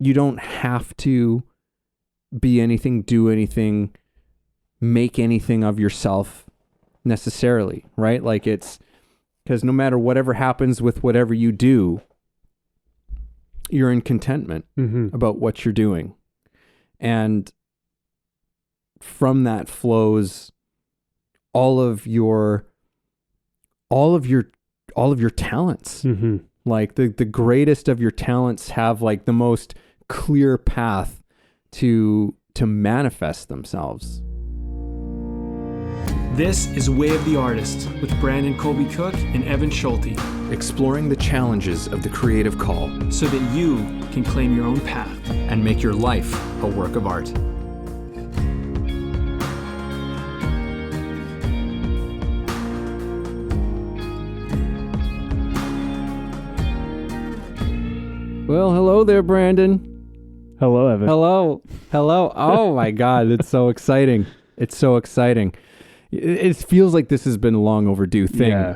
you don't have to be anything, do anything, make anything of yourself necessarily, right? Like it's because no matter whatever happens with whatever you do, you're in contentment about what you're doing. And from that flows all of your talents. Like the greatest of your talents have like the most clear path to manifest themselves. This is Way of the Artist with Brandon Colby Cook and Evan Schulte, Exploring the challenges of the creative call so that you can claim your own path and make your life a work of art. Well, hello there, Brandon. Hello, Evan. Hello. Oh my God, it's so exciting. It's so exciting. It feels like this has been a long overdue thing. Yeah.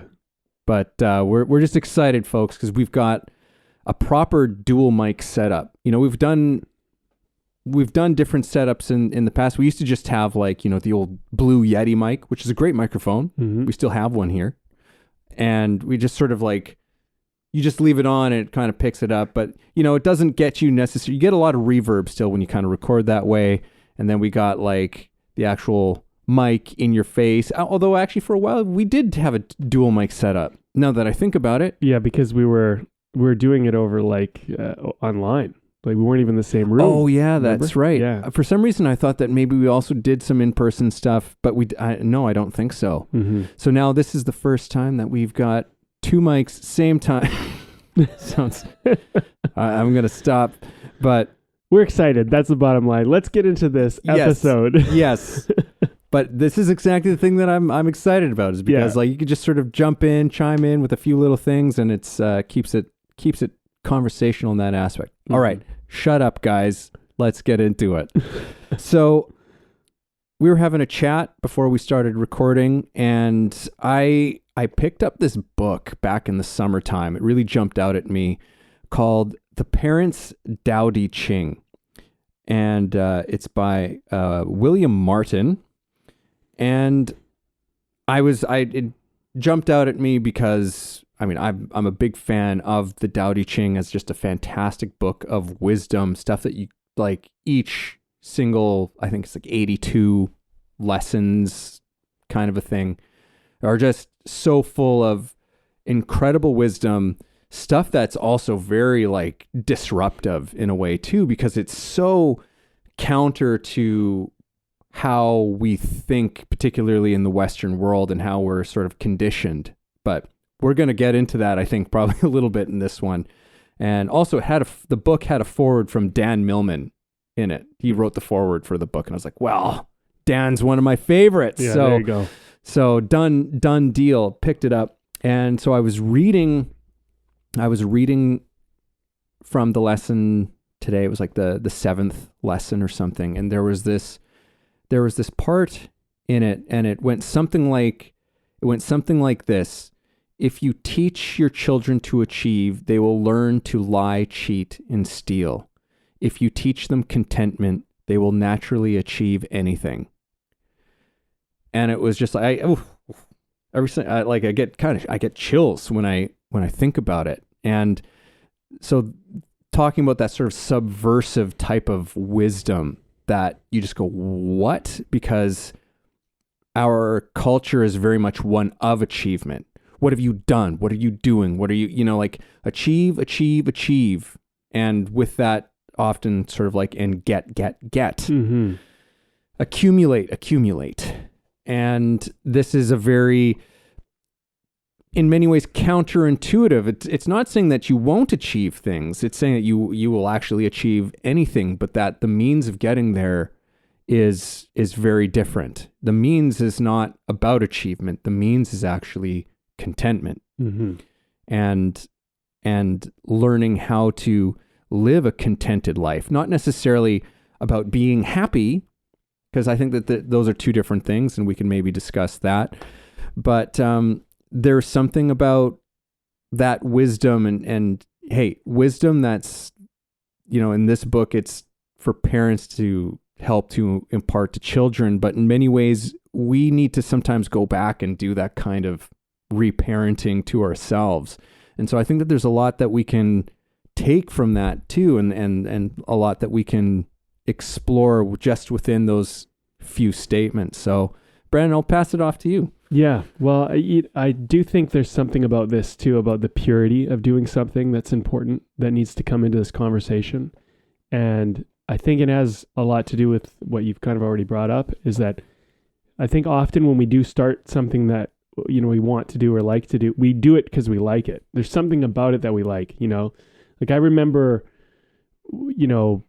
But we're just excited, folks, because we've got a proper dual mic setup. You know, we've done different setups in the past. We used to just have like, you know, the old Blue Yeti mic, which is a great microphone. We still have one here. And we just sort of like, you just leave it on and it kind of picks it up. But, you know, it doesn't get you necessarily, you get a lot of reverb still when you kind of record that way. And then we got like the actual mic in your face. Although actually for a while we did have a dual mic setup. Now that I think about it. Yeah, because we were doing it over like online. Like we weren't even in the same room. Oh yeah, remember? that's right. Yeah. For some reason I thought that maybe we also did some in-person stuff, but no, I don't think so. So now this is the first time that we've got two mics same time. Sounds. I'm gonna stop, but we're excited. That's the bottom line. Let's get into this episode. Yes. But this is exactly the thing that I'm excited about, is because like you could just sort of jump in, chime in with a few little things, and it's keeps it conversational in that aspect. All right, shut up, guys. Let's get into it. So we were having a chat before we started recording, and I picked up this book back in the summertime. It really jumped out at me, called The Parents' Tao Te Ching, and it's by William Martin. And it jumped out at me because, I mean, I'm a big fan of the Tao Te Ching as just a fantastic book of wisdom, stuff that you like each single, I think it's like 82 lessons kind of a thing, are just so full of incredible wisdom, stuff that's also very like disruptive in a way too, because it's so counter to how we think, particularly in the Western world, and how we're sort of conditioned. But we're going to get into that, I think, probably a little bit in this one. And also, the book had a foreword from Dan Millman in it. He wrote the foreword for the book, and I was like, well, Dan's one of my favorites. Yeah, so there you go. So done deal. Picked it up, and so I was reading from the lesson today. It was like the 7th lesson or something, and there was this part in it, and it went something like this: if you teach your children to achieve, they will learn to lie, cheat, and steal. If you teach them contentment, they will naturally achieve anything. And it was just like, I get chills when I think about it. And so talking about that sort of subversive type of wisdom that you just go, what? Because our culture is very much one of achievement. What have you done? What are you doing? What are you, like achieve. And with that often sort of like, and get. Accumulate. And this is a very, in many ways, counterintuitive. It's not saying that you won't achieve things. It's saying that you will actually achieve anything, but that the means of getting there is very different. The means is not about achievement. The means is actually contentment, and learning how to live a contented life. Not necessarily about being happy, because I think that those are two different things, and we can maybe discuss that. But there's something about that wisdom, and hey, wisdom that's in this book, it's for parents to help to impart to children, but in many ways, we need to sometimes go back and do that kind of reparenting to ourselves. And so I think that there's a lot that we can take from that too, and a lot that we can explore just within those few statements. So Brandon, I'll pass it off to you. Yeah, well, I do think there's something about this too, about the purity of doing something that's important, that needs to come into this conversation. And I think it has a lot to do with what you've kind of already brought up, is that I think often when we do start something that, we want to do or like to do, we do it because we like it. There's something about it that we like, Like I remember,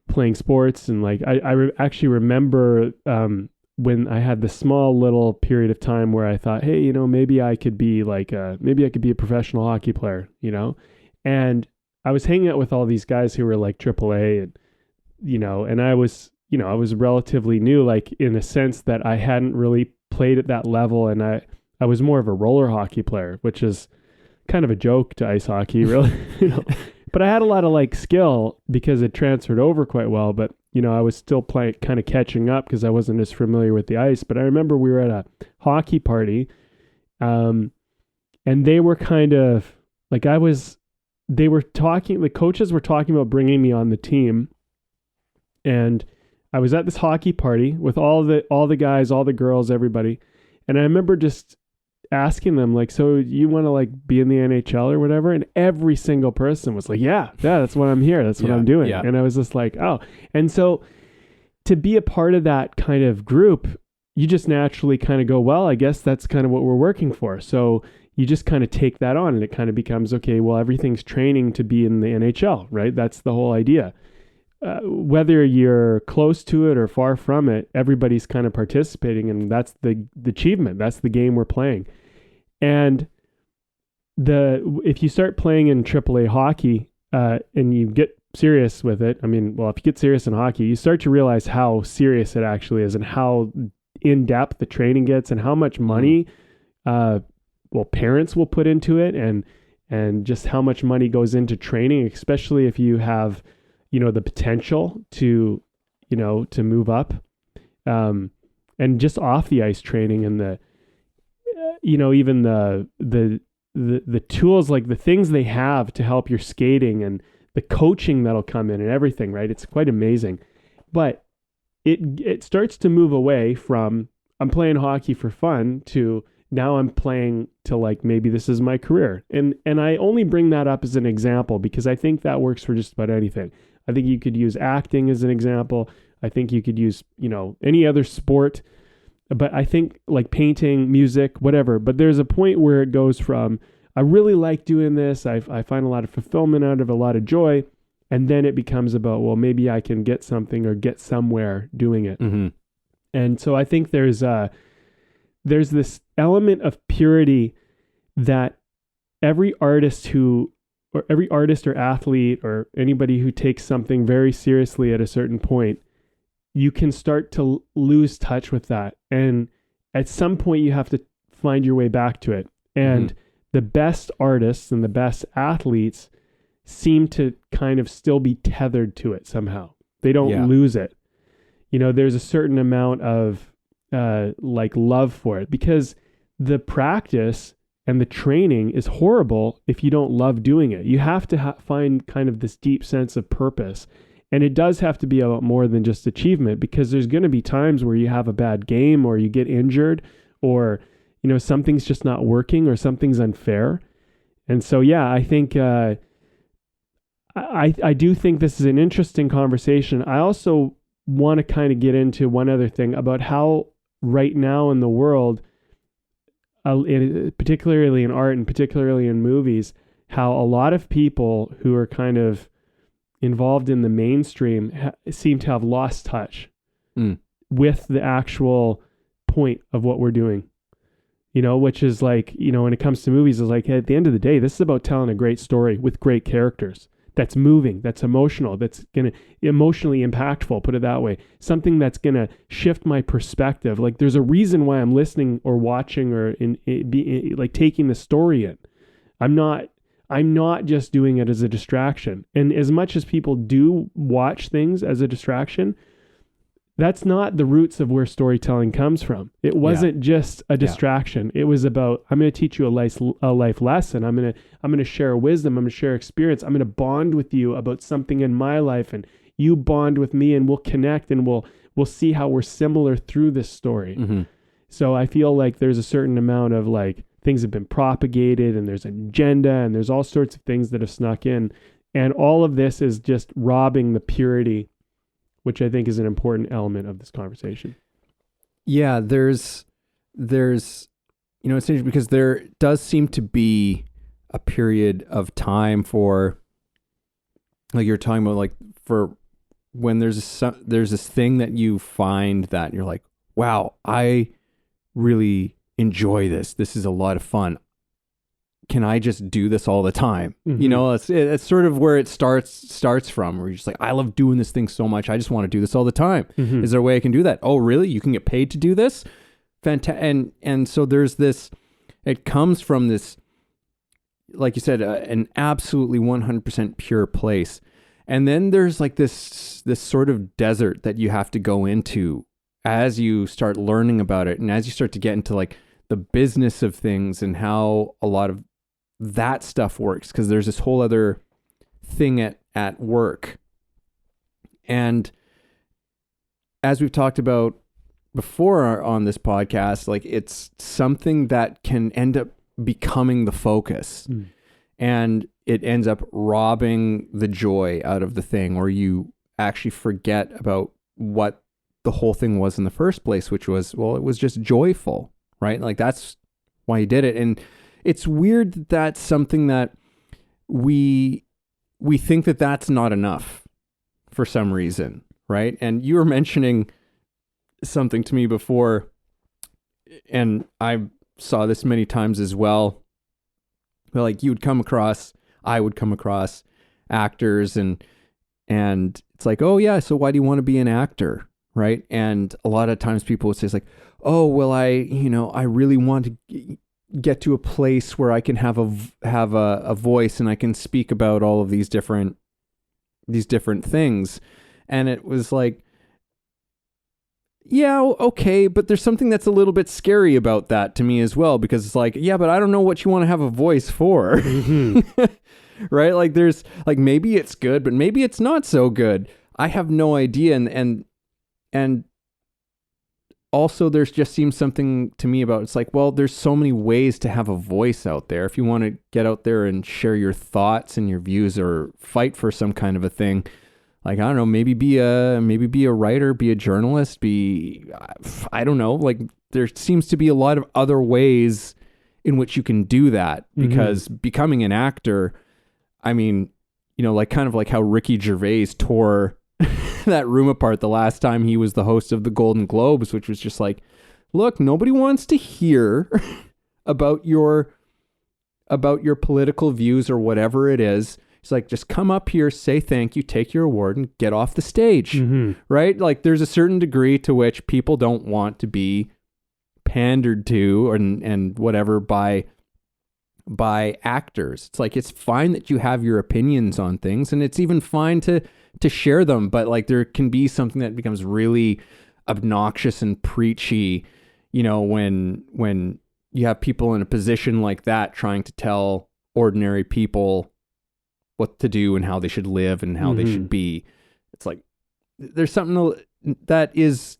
playing sports, and like I actually remember when I had the small little period of time where I thought, hey, maybe I could be a professional hockey player, and I was hanging out with all these guys who were like AAA, and I was relatively new, like in a sense that I hadn't really played at that level. And I was more of a roller hockey player, which is kind of a joke to ice hockey, really, but I had a lot of like skill because it transferred over quite well. But, I was still kind of catching up because I wasn't as familiar with the ice. But I remember we were at a hockey party, and they were kind of like, the coaches were talking about bringing me on the team. And I was at this hockey party with all the guys, all the girls, everybody. And I remember just asking them, like, so you want to like be in the NHL or whatever? And every single person was like, yeah, that's what I'm here. That's what I'm doing. Yeah. And I was just like, oh. And so to be a part of that kind of group, you just naturally kind of go, well, I guess that's kind of what we're working for. So you just kind of take that on, and it kind of becomes, okay, well, everything's training to be in the NHL, right? That's the whole idea. Whether you're close to it or far from it, everybody's kind of participating, and that's the achievement. That's the game we're playing. And if you start playing in AAA hockey and you get serious with it, if you get serious in hockey, you start to realize how serious it actually is, and how in depth the training gets, and how much money parents will put into it, and just how much money goes into training, especially if you have the potential to move up, and just off the ice training, and the even the tools, like the things they have to help your skating, and the coaching that'll come in and everything, right? It's quite amazing. But it starts to move away from, I'm playing hockey for fun, to now I'm playing to like, maybe this is my career. And I only bring that up as an example because I think that works for just about anything. I think you could use acting as an example. I think you could use, any other sport, but I think like painting, music, whatever. But there's a point where it goes from, I really like doing this, I find a lot of fulfillment out of it, a lot of joy. And then it becomes about, well, maybe I can get something or get somewhere doing it. Mm-hmm. And so I think there's this element of purity that every artist or athlete or anybody who takes something very seriously at a certain point, you can start to lose touch with that. And at some point you have to find your way back to it. And the best artists and the best athletes seem to kind of still be tethered to it somehow. They don't lose it. There's a certain amount of like love for it, because the practice and the training is horrible if you don't love doing it. You have to find kind of this deep sense of purpose. And it does have to be a lot more than just achievement, because there's going to be times where you have a bad game, or you get injured, or, something's just not working, or something's unfair. And so, I think, I do think this is an interesting conversation. I also want to kind of get into one other thing about how right now in the world, particularly in art and particularly in movies, how a lot of people who are kind of involved in the mainstream seem to have lost touch with the actual point of what we're doing, which is like, when it comes to movies, is like, hey, at the end of the day, this is about telling a great story with great characters. That's moving, that's emotional, that's going to emotionally impactful, put it that way. Something that's going to shift my perspective. Like, there's a reason why I'm listening or watching or like taking the story in. I'm not I'm not just doing it as a distraction. And as much as people do watch things as a distraction, that's not the roots of where storytelling comes from. It wasn't just a distraction. It was about, I'm going to teach you a life lesson. I'm going to share wisdom. I'm going to share experience. I'm going to bond with you about something in my life, and you bond with me, and we'll connect, and we'll see how we're similar through this story. Mm-hmm. So I feel like there's a certain amount of like things have been propagated, and there's an agenda, and there's all sorts of things that have snuck in. And all of this is just robbing the purity, which I think is an important element of this conversation. Yeah, there's, it's interesting because there does seem to be a period of time like you're talking about, like for when there's this thing that you find that you're like, wow, I really enjoy this. This is a lot of fun. Can I just do this all the time? Mm-hmm. It's sort of where it starts from, where you're just like, I love doing this thing so much. I just want to do this all the time. Mm-hmm. Is there a way I can do that? Oh, really? You can get paid to do this? Fantastic. And so there's this, it comes from this, like you said, an absolutely 100% pure place. And then there's like this sort of desert that you have to go into as you start learning about it. And as you start to get into like the business of things and how a lot of that stuff works, because there's this whole other thing at work. And as we've talked about before on this podcast, like it's something that can end up becoming the focus. And it ends up robbing the joy out of the thing, or you actually forget about what the whole thing was in the first place, which was, well, it was just joyful, right? Like that's why you did it. And it's weird that that's something that we think that that's not enough for some reason, right? And you were mentioning something to me before, and I saw this many times as well. Like I would come across actors and it's like, oh yeah, so why do you want to be an actor? Right? And a lot of times people would say it's like, oh, well, I really want to get to a place where I can have a voice and I can speak about all of these different things. And it was like, yeah, okay, but there's something that's a little bit scary about that to me as well, because it's like, yeah, but I don't know what you want to have a voice for. Mm-hmm. Right? Like there's like, maybe it's good, but maybe it's not so good. I have no idea. And also there's just seems something to me about, it's like, well, there's so many ways to have a voice out there. If you want to get out there and share your thoughts and your views or fight for some kind of a thing, like, I don't know, maybe be a writer, be a journalist, I don't know. Like there seems to be a lot of other ways in which you can do that, because becoming an actor, I mean, like kind of like how Ricky Gervais tore that room apart the last time he was the host of the Golden Globes, which was just like, look, nobody wants to hear about your political views or whatever it is. It's like, just come up here, say thank you, take your award, and get off the stage, right? Like there's a certain degree to which people don't want to be pandered to and whatever by actors. It's like, it's fine that you have your opinions on things, and it's even fine to share them, but like there can be something that becomes really obnoxious and preachy, when you have people in a position like that trying to tell ordinary people what to do and how they should live and how they should be. It's like there's something that is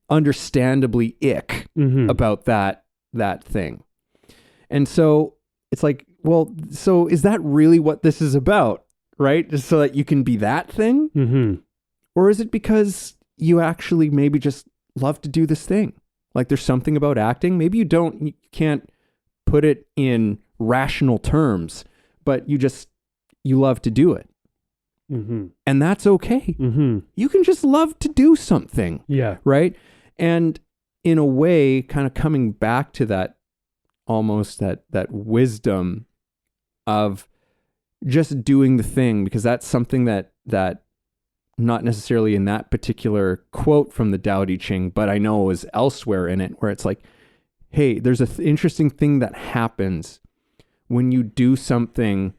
understandably ick about that thing. And so it's like, well, so is that really what this is about? Right? Just so that you can be that thing? Or is it because you actually maybe just love to do this thing? Like there's something about acting. Maybe you can't put it in rational terms, but you love to do it. And that's okay. You can just love to do something. Yeah. Right? And in a way, kind of coming back to that, almost that wisdom of just doing the thing, because that's something that not necessarily in that particular quote from the Tao Te Ching, but I know is elsewhere in it, where it's like, hey, there's an interesting thing that happens when you do something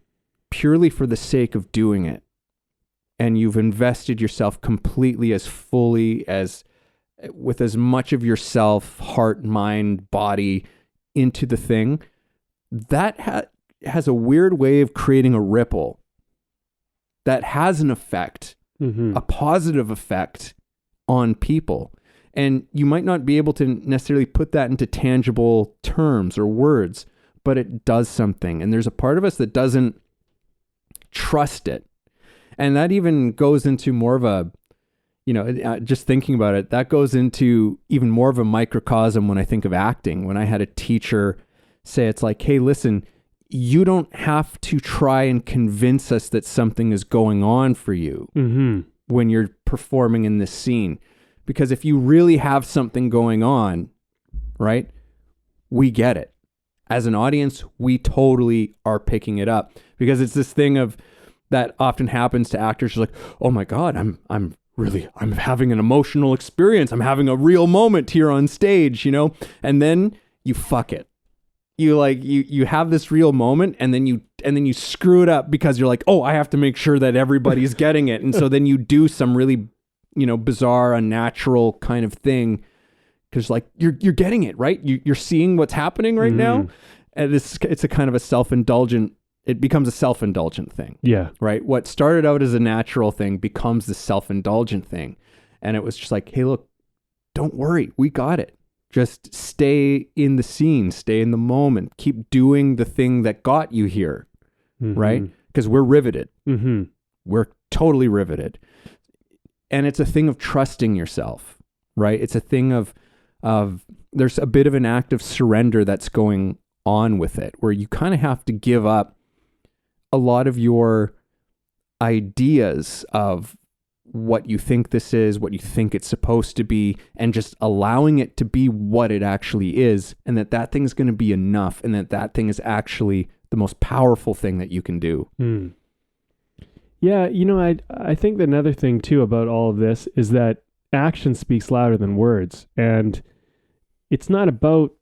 purely for the sake of doing it, and you've invested yourself completely, as fully as, with as much of yourself, heart, mind, body, into the thing, that has a weird way of creating a ripple that has an effect, a positive effect on people. And you might not be able to necessarily put that into tangible terms or words, but it does something. And there's a part of us that doesn't trust it. And that even goes into more of a, just thinking about it, that goes into even more of a microcosm when I think of acting. When I had a teacher say, it's like, hey, listen, you don't have to try and convince us that something is going on for you when you're performing in this scene. Because if you really have something going on, right, we get it. As an audience, we totally are picking it up. Because it's this thing of that often happens to actors, like, oh my God, I'm having an emotional experience. I'm having a real moment here on stage, and then you fuck it. You have this real moment, and then you screw it up because you're like, oh, I have to make sure that everybody's getting it. And so then you do some really, bizarre, unnatural kind of thing. Cause like you're getting it, right? You're seeing what's happening right now. And it's a kind of it becomes a self-indulgent thing. Yeah. Right. What started out as a natural thing becomes the self-indulgent thing. And it was just like, hey, look, don't worry. We got it. Just stay in the scene, stay in the moment, keep doing the thing that got you here. Right. Because we're riveted. We're totally riveted. And it's a thing of trusting yourself, right? It's a thing of there's a bit of an act of surrender that's going on with it, where you kind of have to give up a lot of your ideas of what you think this is, what you think it's supposed to be, and just allowing it to be what it actually is, and that thing's going to be enough, and that thing is actually the most powerful thing that you can do. Yeah, I think that another thing too about all of this is that action speaks louder than words, and it's not about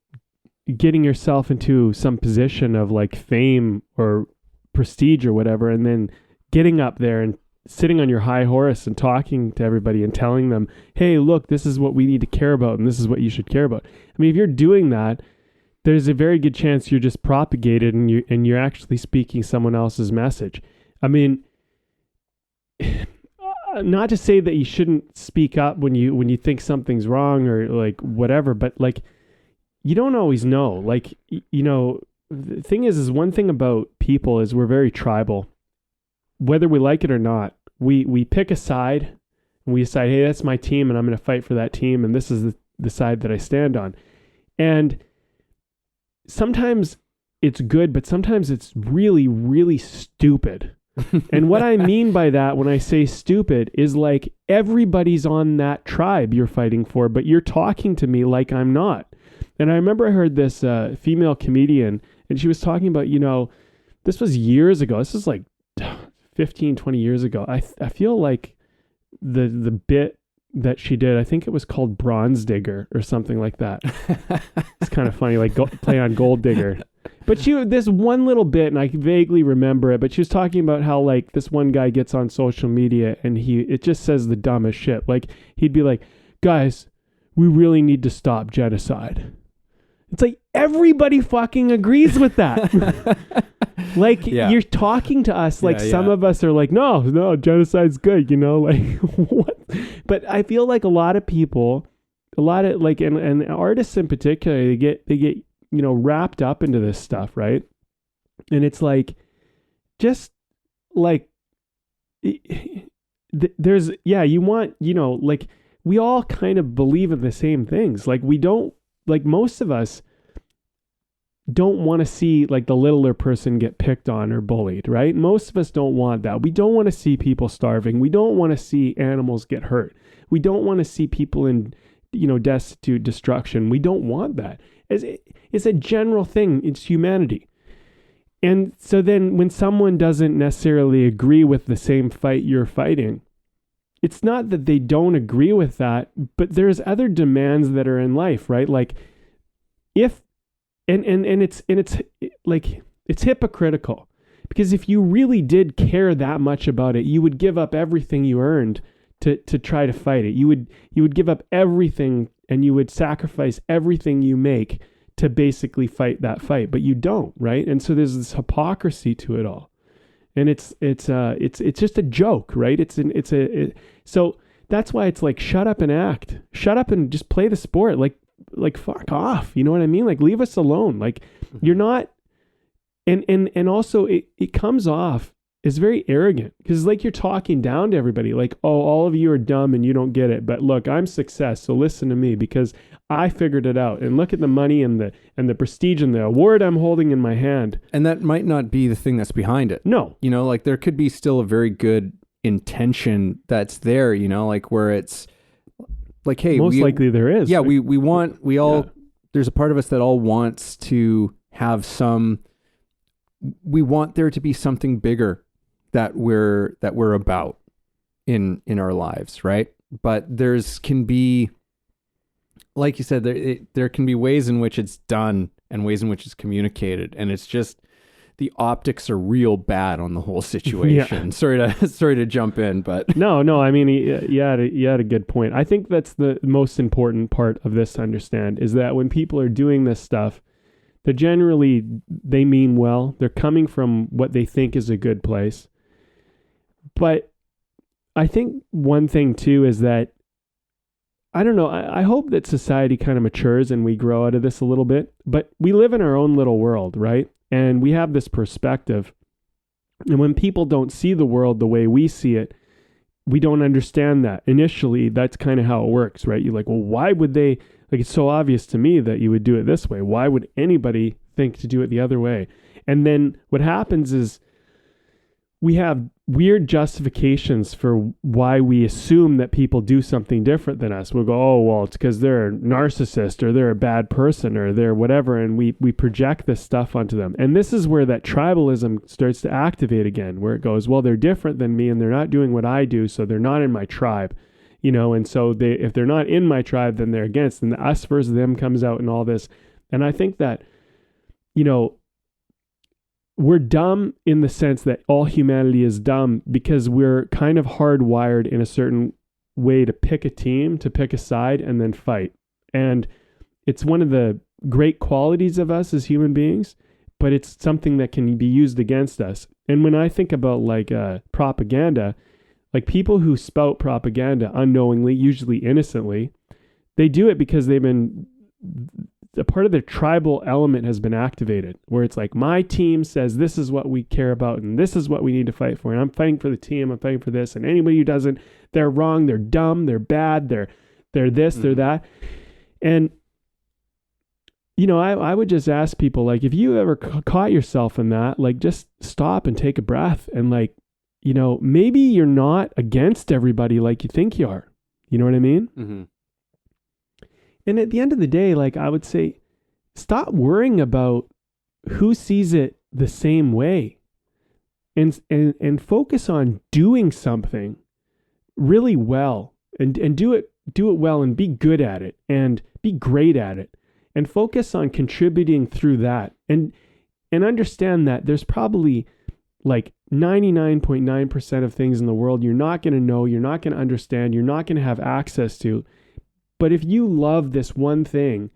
getting yourself into some position of like fame or prestige or whatever, and then getting up there and sitting on your high horse and talking to everybody and telling them, hey, look, this is what we need to care about and this is what you should care about. I mean, if you're doing that, there's a very good chance you're just propagated and you're actually speaking someone else's message. I mean, not to say that you shouldn't speak up when you think something's wrong or like whatever, but like you don't always know. Like, the thing is one thing about people is we're very tribal. Whether we like it or not, we pick a side and we decide, hey, that's my team and I'm going to fight for that team. And this is the side that I stand on. And sometimes it's good, but sometimes it's really, really stupid. And what I mean by that when I say stupid is like everybody's on that tribe you're fighting for, but you're talking to me like I'm not. And I remember I heard this female comedian, and she was talking about, this was years ago. This is like 15, 20 years ago. I feel like the bit that she did, I think it was called Bronze Digger or something like that. It's kind of funny, like play on Gold Digger. But this one little bit, and I vaguely remember it, but she was talking about how like this one guy gets on social media and it just says the dumbest shit. Like he'd be like, guys, we really need to stop genocide. It's like everybody fucking agrees with that. Like you're talking to us like some of us are like, no, genocide's good, like what? But I feel like a lot of people, and artists in particular, they get wrapped up into this stuff, right? And it's like, just like, there's, you want, like we all kind of believe in the same things. Like we don't, like most of us don't want to see like the littler person get picked on or bullied, right? Most of us don't want that. We don't want to see people starving. We don't want to see animals get hurt. We don't want to see people in, destitute, destruction. We don't want that. It's a general thing. It's humanity. And so then when someone doesn't necessarily agree with the same fight you're fighting, it's not that they don't agree with that, but there's other demands that are in life, right? Like if, and it's like, It's hypocritical, because if you really did care that much about it, you would give up everything you earned to try to fight it. You would give up everything, and you would sacrifice everything you make to basically fight that fight, but you don't, right? And so there's this hypocrisy to it all. And it's just a joke, right? So that's why it's like, shut up and act. Shut up and just play the sport. Like fuck off. You know what I mean? Like, leave us alone. Like, you're not, and also it comes off as very arrogant, because like you're talking down to everybody, like, oh, all of you are dumb and you don't get it, but look, I'm success, so listen to me because I figured it out, and look at the money and the prestige and the award I'm holding in my hand. And that might not be the thing that's behind it. No. You know, like there could be still a very good intention that's there, you know, like where it's like, hey, most likely there is. Yeah, there's a part of us that all wants to have we want there to be something bigger that we're about in our lives, right? But can be, like you said, there can be ways in which it's done and ways in which it's communicated, and it's just the optics are real bad on the whole situation. Yeah. Sorry to jump in, but no. I mean, you had a good point. I think that's the most important part of this to understand, is that when people are doing this stuff, they mean well. They're coming from what they think is a good place. But I think one thing too is that, I don't know, I hope that society kind of matures and we grow out of this a little bit, but we live in our own little world, right? And we have this perspective. And when people don't see the world the way we see it, we don't understand that. Initially, that's kind of how it works, right? You're like, well, why would they, like, it's so obvious to me that you would do it this way. Why would anybody think to do it the other way? And then what happens is we have weird justifications for why we assume that people do something different than us. We'll go, oh, well, it's because they're a narcissist or they're a bad person or they're whatever. And we project this stuff onto them. And this is where that tribalism starts to activate again, where it goes, well, they're different than me and they're not doing what I do, so they're not in my tribe. You know, and so if they're not in my tribe, then they're against, and the us versus them comes out and all this. And I think that, you know, we're dumb in the sense that all humanity is dumb because we're kind of hardwired in a certain way to pick a team, to pick a side and then fight. And it's one of the great qualities of us as human beings, but it's something that can be used against us. And when I think about like propaganda, like people who spout propaganda unknowingly, usually innocently, they do it because they've been, a part of their tribal element has been activated, where it's like, my team says this is what we care about and this is what we need to fight for. And I'm fighting for the team, I'm fighting for this. And anybody who doesn't, they're wrong, they're dumb, they're bad, they're this, they're that. And, you know, I would just ask people, like, if you ever caught yourself in that, like, just stop and take a breath and, like, you know, maybe you're not against everybody like you think you are. You know what I mean? Mm-hmm. And at the end of the day, like, I would say, stop worrying about who sees it the same way, and focus on doing something really well, and do it well and be good at it and be great at it, and focus on contributing through that, and understand that there's probably like 99.9% of things in the world you're not going to know, you're not going to understand, you're not going to have access to. But if you love this one thing,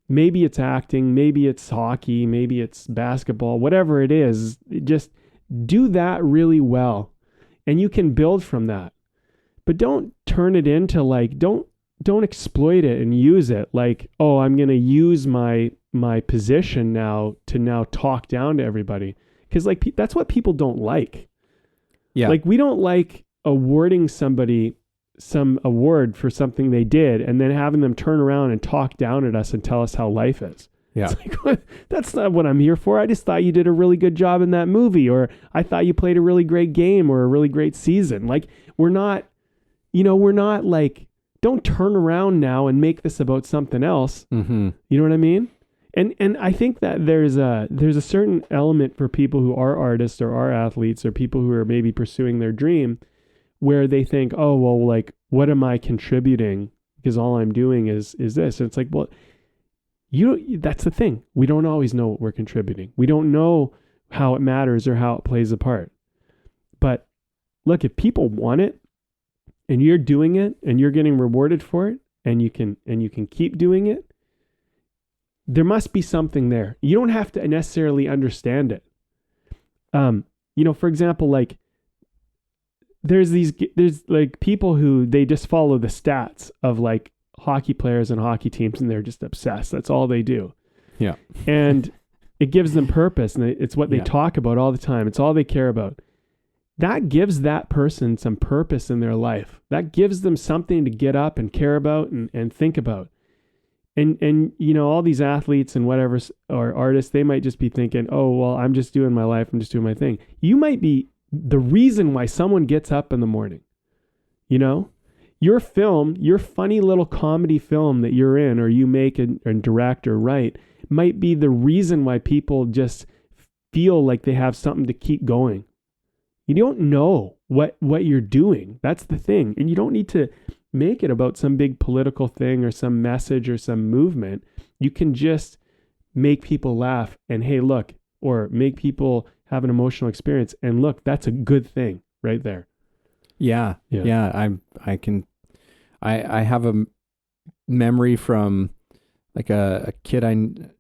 maybe it's acting, maybe it's hockey, maybe it's basketball, whatever it is, just do that really well, and you can build from that. But don't turn it into like, don't exploit it and use it like, oh, I'm going to use my position now to talk down to everybody. Because like that's what people don't like. Yeah. Like we don't like awarding somebody some award for something they did and then having them turn around and talk down at us and tell us how life is. Yeah. It's like, what? That's not what I'm here for. I just thought you did a really good job in that movie, or I thought you played a really great game or a really great season. Like we're not like, don't turn around now and make this about something else. Mm-hmm. You know what I mean? And I think that there's a certain element for people who are artists or are athletes or people who are maybe pursuing their dream where they think, oh, well, like, what am I contributing? Because all I'm doing is this. And it's like, well, that's the thing. We don't always know what we're contributing. We don't know how it matters or how it plays a part. But look, if people want it and you're doing it and you're getting rewarded for it and you can keep doing it, there must be something there. You don't have to necessarily understand it. For example, like there's like people who they just follow the stats of like hockey players and hockey teams and they're just obsessed. That's all they do. Yeah. And it gives them purpose and it's what they talk about all the time. It's all they care about. That gives that person some purpose in their life. That gives them something to get up and care about and think about. And all these athletes and whatever, or artists, they might just be thinking, oh, well, I'm just doing my life. I'm just doing my thing. You might be the reason why someone gets up in the morning. Your film, your funny little comedy film that you're in or you make and direct or write might be the reason why people just feel like they have something to keep going. You don't know what you're doing. That's the thing. And you don't need to make it about some big political thing or some message or some movement. You can just make people laugh and hey, look, or make people have an emotional experience. And look, that's a good thing right there. Yeah. I have a memory from like a kid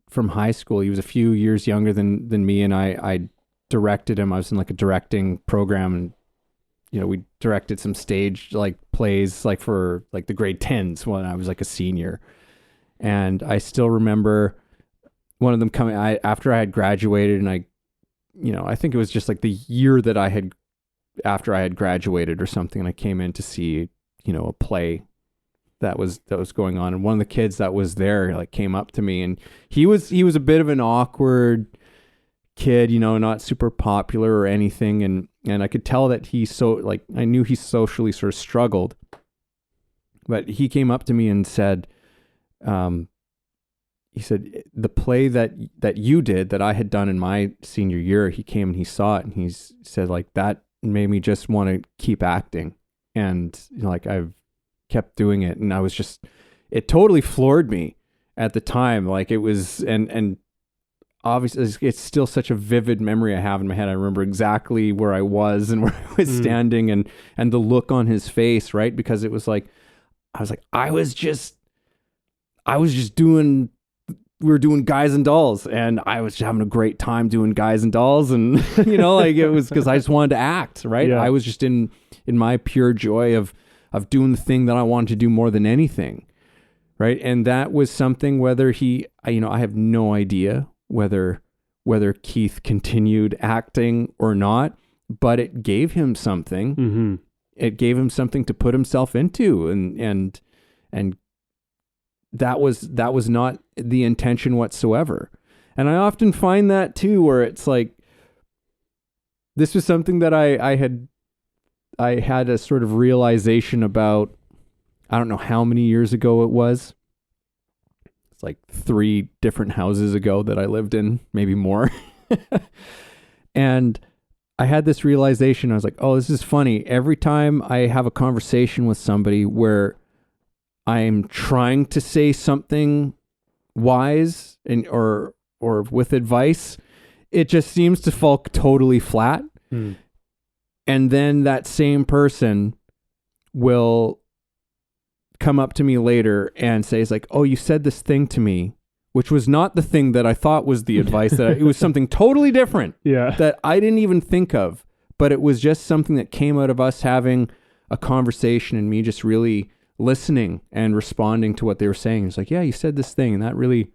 from high school. He was a few years younger than me, and I directed him. I was in like a directing program, and we directed some stage like plays like for like the grade 10s when I was like a senior. And I still remember one of them coming after I had graduated, and I think it was just like the year that after I had graduated or something, and I came in to see, a play that was going on. And one of the kids that was there like came up to me, and he was a bit of an awkward kid, not super popular or anything. And I could tell that I knew he socially sort of struggled, but he came up to me and said, he said, the play that you did that I had done in my senior year, he came and he saw it and he said like, that made me just want to keep acting. And like I've kept doing it. And I was it totally floored me at the time. Like it was, and obviously it's still such a vivid memory I have in my head. I remember exactly where I was and where I was standing and the look on his face, right? Because it was like, I was just doing, we were doing Guys and Dolls, and I was just having a great time doing Guys and Dolls. And, like it was because I just wanted to act, right? Yeah. I was just in my pure joy of doing the thing that I wanted to do more than anything. Right. And that was something, whether I have no idea whether Keith continued acting or not, but it gave him something. Mm-hmm. It gave him something to put himself into, and that was not the intention whatsoever. And I often find that too, where it's like, this was something that I had a sort of realization about, I don't know how many years ago it was. It's like 3 different houses ago that I lived in, maybe more. And I had this realization. I was like, oh, this is funny. Every time I have a conversation with somebody where I'm trying to say something wise or with advice, it just seems to fall totally flat. Mm. And then that same person will come up to me later and say, it's like, oh, you said this thing to me, which was not the thing that I thought was the advice. It was something totally different that I didn't even think of, but it was just something that came out of us having a conversation and me just really listening and responding to what they were saying. It's like, yeah, you said this thing, and that really,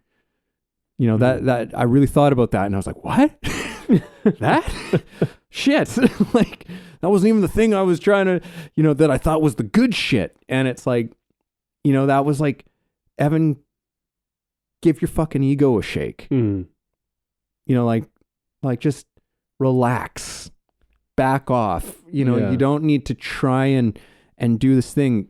that I really thought about that. And I was like, what? That? Shit. Like, that wasn't even the thing I was trying to, that I thought was the good shit. And it's like, that was like, Evan, give your fucking ego a shake. Mm. Like just relax, back off. You don't need to try and do this thing.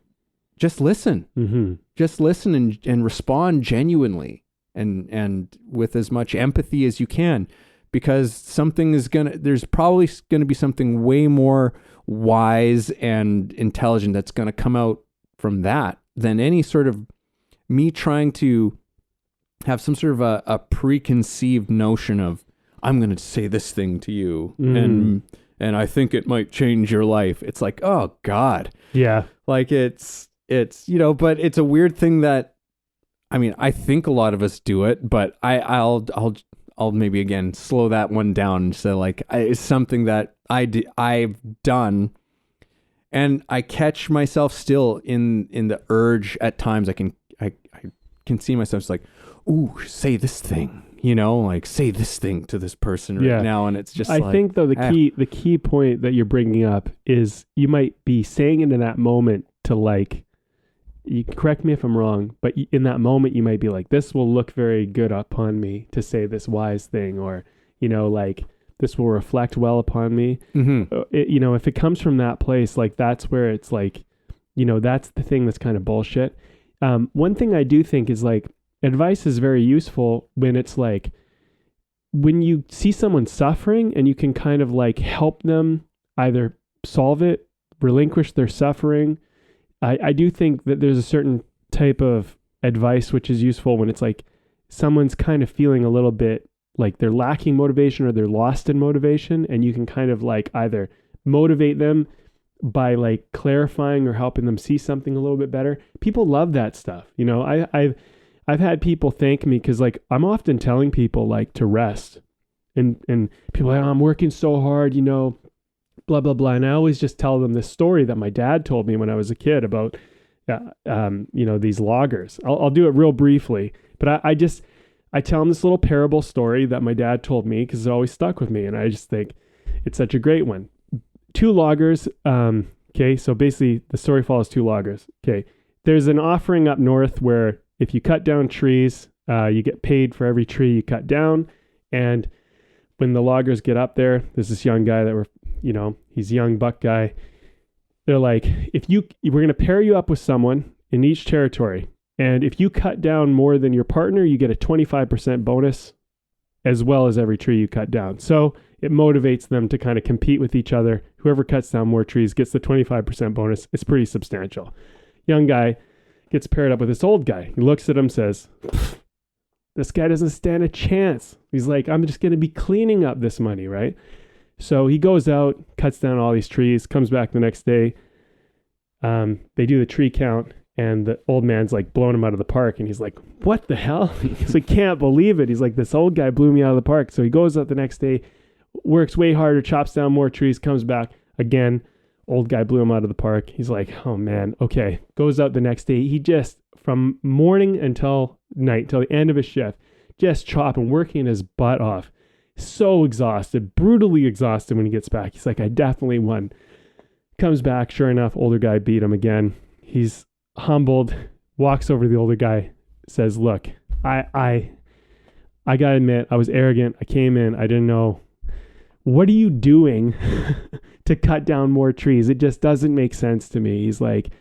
Just listen. Mm-hmm. Just listen and respond genuinely and with as much empathy as you can, because there's probably going to be something way more wise and intelligent that's going to come out from that than any sort of me trying to have some sort of a preconceived notion of I'm going to say this thing to you and I think it might change your life. It's like, oh God. Yeah. Like it's, but it's a weird thing that, I mean, I think a lot of us do it, but I'll maybe again slow that one down and say like it's something that I've done, and I catch myself still in the urge at times. I can see myself just like, ooh, say this thing, like say this thing to this person right now, and it's just. I think though the key point that you're bringing up is you might be saying it in that moment to like. You can correct me if I'm wrong, but in that moment you might be like, this will look very good upon me to say this wise thing, or, like this will reflect well upon me. Mm-hmm. If it comes from that place, like that's where it's like, that's the thing that's kind of bullshit. One thing I do think is like advice is very useful when it's like, when you see someone suffering and you can kind of like help them either solve it, relinquish their suffering. I do think that there's a certain type of advice which is useful when it's like someone's kind of feeling a little bit like they're lacking motivation or they're lost in motivation, and you can kind of like either motivate them by like clarifying or helping them see something a little bit better. People love that stuff. I've had people thank me because like I'm often telling people like to rest, and people are like, oh, I'm working so hard, blah, blah, blah. And I always just tell them this story that my dad told me when I was a kid about, these loggers. I'll do it real briefly, but I tell them this little parable story that my dad told me because it always stuck with me. And I just think it's such a great one. Two loggers. Okay. So basically the story follows two loggers. Okay. There's an offering up north where if you cut down trees, you get paid for every tree you cut down. And when the loggers get up there, there's this young guy he's a young buck guy. They're like, we're going to pair you up with someone in each territory. And if you cut down more than your partner, you get a 25% bonus as well as every tree you cut down. So it motivates them to kind of compete with each other. Whoever cuts down more trees gets the 25% bonus. It's pretty substantial. Young guy gets paired up with this old guy. He looks at him, says, this guy doesn't stand a chance. He's like, I'm just going to be cleaning up this money, right? So he goes out, cuts down all these trees, comes back the next day. They do the tree count, and the old man's like blowing him out of the park. And he's like, what the hell? He's like, can't believe it. He's like, this old guy blew me out of the park. So he goes out the next day, works way harder, chops down more trees, comes back again. Old guy blew him out of the park. He's like, oh man, okay. Goes out the next day. He just, from morning until night, till the end of his shift, just chopping, working his butt off. So exhausted, brutally exhausted when he gets back. He's like, I definitely won. Comes back, sure enough, older guy beat him again. He's humbled, walks over to the older guy, says, look, I gotta admit, I was arrogant. I came in, I didn't know. What are you doing to cut down more trees? It just doesn't make sense to me. He's like,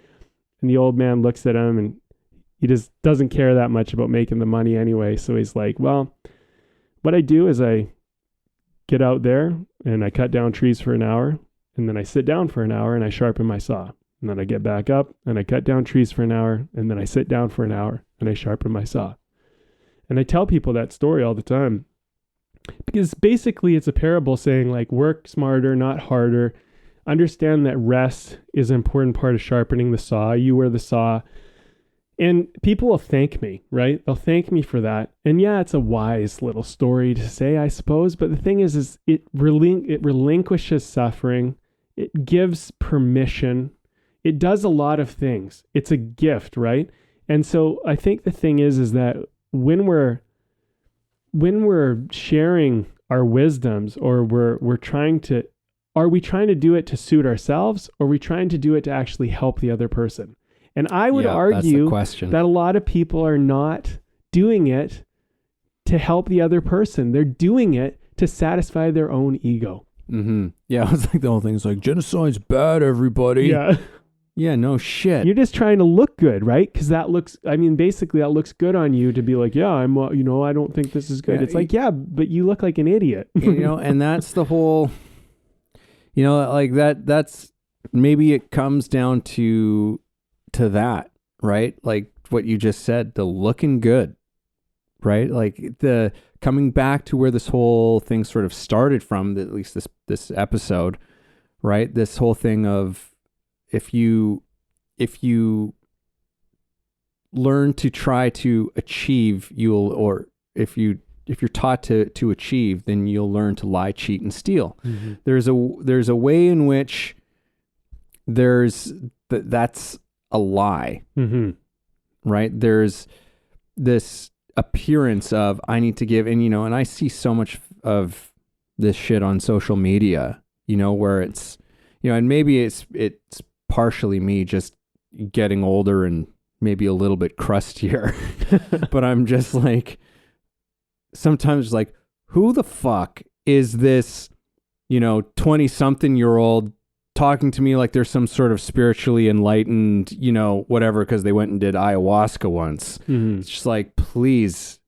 and the old man looks at him and he just doesn't care that much about making the money anyway. So he's like, well, what I do is I get out there and I cut down trees for an hour, and then I sit down for an hour and I sharpen my saw. And then I get back up and I cut down trees for an hour, and then I sit down for an hour and I sharpen my saw. And I tell people that story all the time because basically it's a parable saying like, work smarter, not harder. Understand that rest is an important part of sharpening the saw. You wear the saw. And people will thank me, right? They'll thank me for that. And yeah, it's a wise little story to say, I suppose. But the thing is it relinquishes suffering. It gives permission. It does a lot of things. It's a gift, right? And so I think the thing is that when we're sharing our wisdoms, or are we trying to do it to suit ourselves, or are we trying to do it to actually help the other person? And I would argue that a lot of people are not doing it to help the other person. They're doing it to satisfy their own ego. Mm-hmm. Yeah, it's like the whole thing's like, genocide's bad, everybody. Yeah. Yeah, no shit. You're just trying to look good, right? Because basically that looks good on you to be like, yeah, I don't think this is good. Yeah, it's like, yeah, but you look like an idiot. And that's the whole, like that's maybe it comes down to that, right? Like what you just said, the looking good, right? Like the coming back to where this whole thing sort of started from, at least this episode, right? This whole thing of if you learn to try to achieve, or if you're taught to achieve, then you'll learn to lie, cheat, and steal. Mm-hmm. There's a way in which that's a lie, mm-hmm. right? There's this appearance of I need to give, and I see so much of this shit on social media, where it's, and maybe it's partially me just getting older and maybe a little bit crustier, but I'm just like, sometimes like, who the fuck is this, 20-something-year-old talking to me like they're some sort of spiritually enlightened, whatever, because they went and did ayahuasca once. Mm-hmm. It's just like, please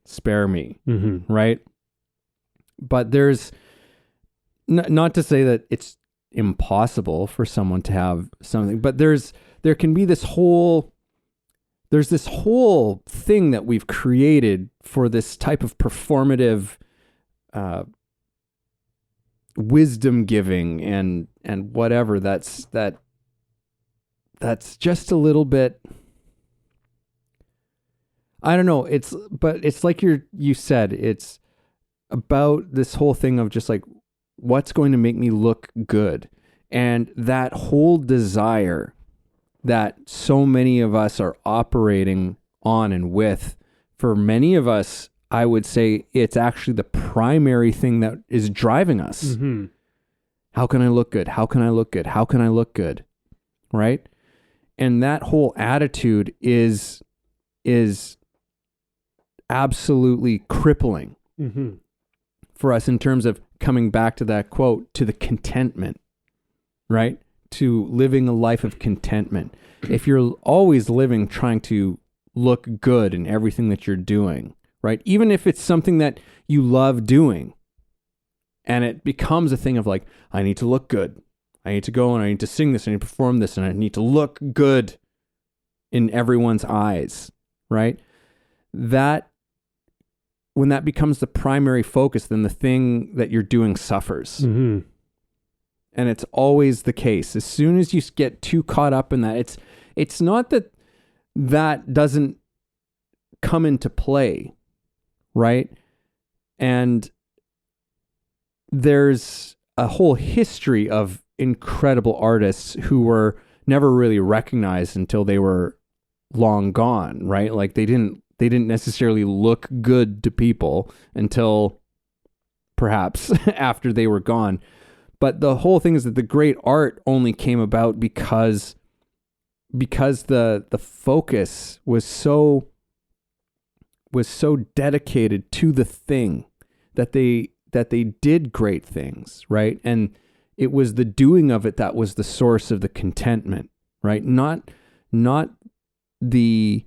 spare me. Mm-hmm. Right. But there's not to say that it's impossible for someone to have something, but there can be this whole thing that we've created for this type of performative wisdom giving and whatever that's just a little bit, I don't know, it's like you said, it's about this whole thing of just like, what's going to make me look good, and that whole desire that so many of us are operating on and with. For many of us, I would say it's actually the primary thing that is driving us. Mm-hmm. How can I look good? How can I look good? How can I look good? Right? And that whole attitude is absolutely crippling mm-hmm. for us in terms of coming back to that quote, to the contentment, right? To living a life of contentment. If you're always living trying to look good in everything that you're doing, right? Even if it's something that you love doing, and it becomes a thing of like, I need to look good. I need to go and I need to sing this, I need to perform this, and I need to look good in everyone's eyes, right? That, when that becomes the primary focus, then the thing that you're doing suffers. Mm-hmm. And it's always the case. As soon as you get too caught up in that, it's not that doesn't come into play, right? And there's a whole history of incredible artists who were never really recognized until they were long gone, right? Like they didn't necessarily look good to people until perhaps after they were gone. But the whole thing is that the great art only came about because the focus was so dedicated to the thing that they did great things, right? And it was the doing of it that was the source of the contentment, right? Not the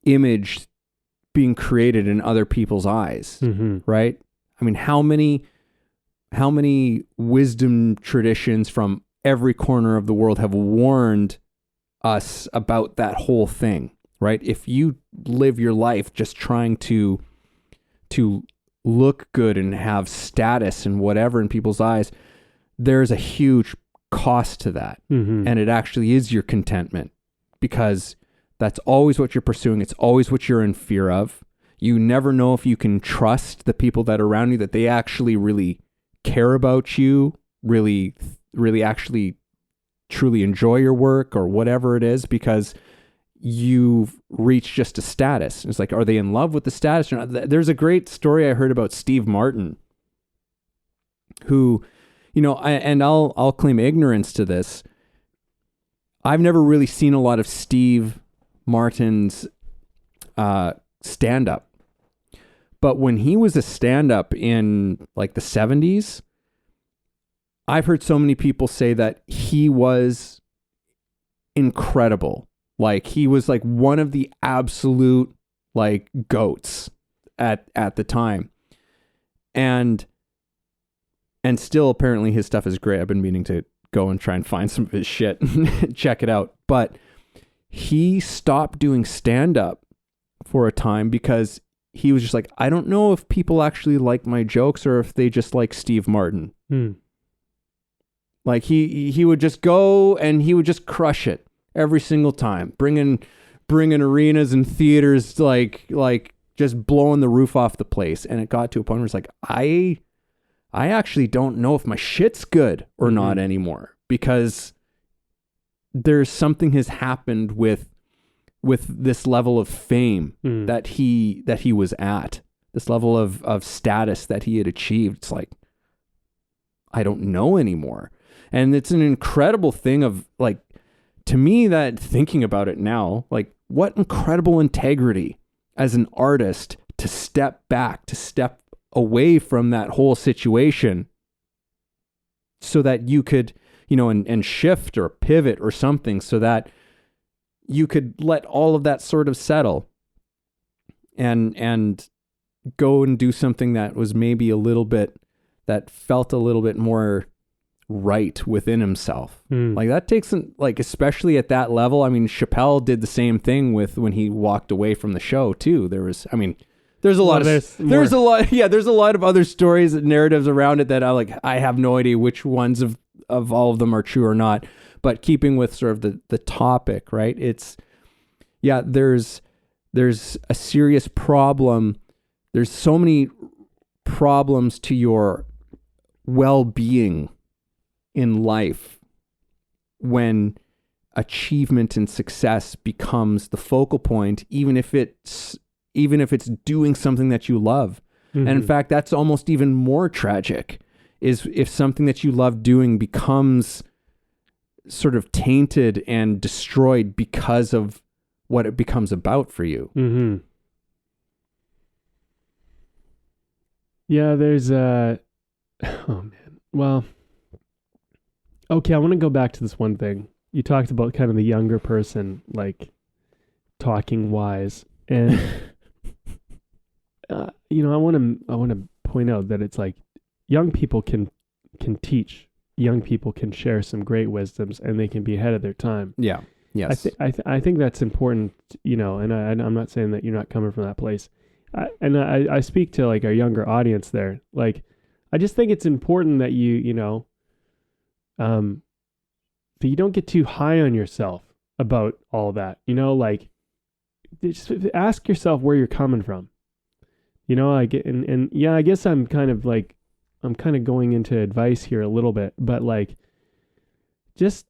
image being created in other people's eyes, mm-hmm. right? I mean, how many wisdom traditions from every corner of the world have warned us about that whole thing, right? If you live your life just trying to look good and have status and whatever in people's eyes, there's a huge cost to that. Mm-hmm. And it actually is your contentment, because that's always what you're pursuing. It's always what you're in fear of. You never know if you can trust the people that are around you, that they actually really care about you, really actually truly enjoy your work or whatever it is, because you've reached just a status. It's like, are they in love with the status or not? There's a great story I heard about Steve Martin, who, I'll claim ignorance to this. I've never really seen a lot of Steve Martin's stand-up. But when he was a stand-up in like the 70s, I've heard so many people say that he was incredible. Like he was like one of the absolute like goats at the time. And still apparently his stuff is great. I've been meaning to go and try and find some of his shit and check it out. But he stopped doing stand-up for a time because he was just like, I don't know if people actually like my jokes or if they just like Steve Martin. Like he would just go and he would just crush it every single time, bringing arenas and theaters, like just blowing the roof off the place. And it got to a point where it's like, I actually don't know if my shit's good or not anymore, because there's something has happened with this level of fame that he was at, this level of status that he had achieved. It's like, I don't know anymore. And it's an incredible thing of like, to me, that thinking about it now, like what incredible integrity as an artist to step back, to step away from that whole situation so that you could, and shift or pivot or something so that you could let all of that sort of settle and go and do something that was maybe that felt a little bit more right within himself. Like that takes, like, especially at that level. I mean, Chappelle did the same thing when he walked away from the show too. There's a lot of other stories and narratives around it that I have no idea which ones of all of them are true or not, but keeping with sort of the topic, right? There's a serious problem. There's so many problems to your well-being in life when achievement and success becomes the focal point, even if it's doing something that you love. And in fact, that's almost even more tragic, is if something that you love doing becomes sort of tainted and destroyed because of what it becomes about for you. Yeah, there's oh man. Well, okay, I want to go back to this one thing. You talked about kind of the younger person, like talking wise, and I want to point out that it's like young people can teach, young people can share some great wisdoms, and they can be ahead of their time. Yeah. Yes. I think that's important, and I'm not saying that you're not coming from that place. I speak to like our younger audience there. Like, I just think it's important that that you don't get too high on yourself about all that. Like, just ask yourself where you're coming from. I guess I'm kind of going into advice here a little bit, but like, just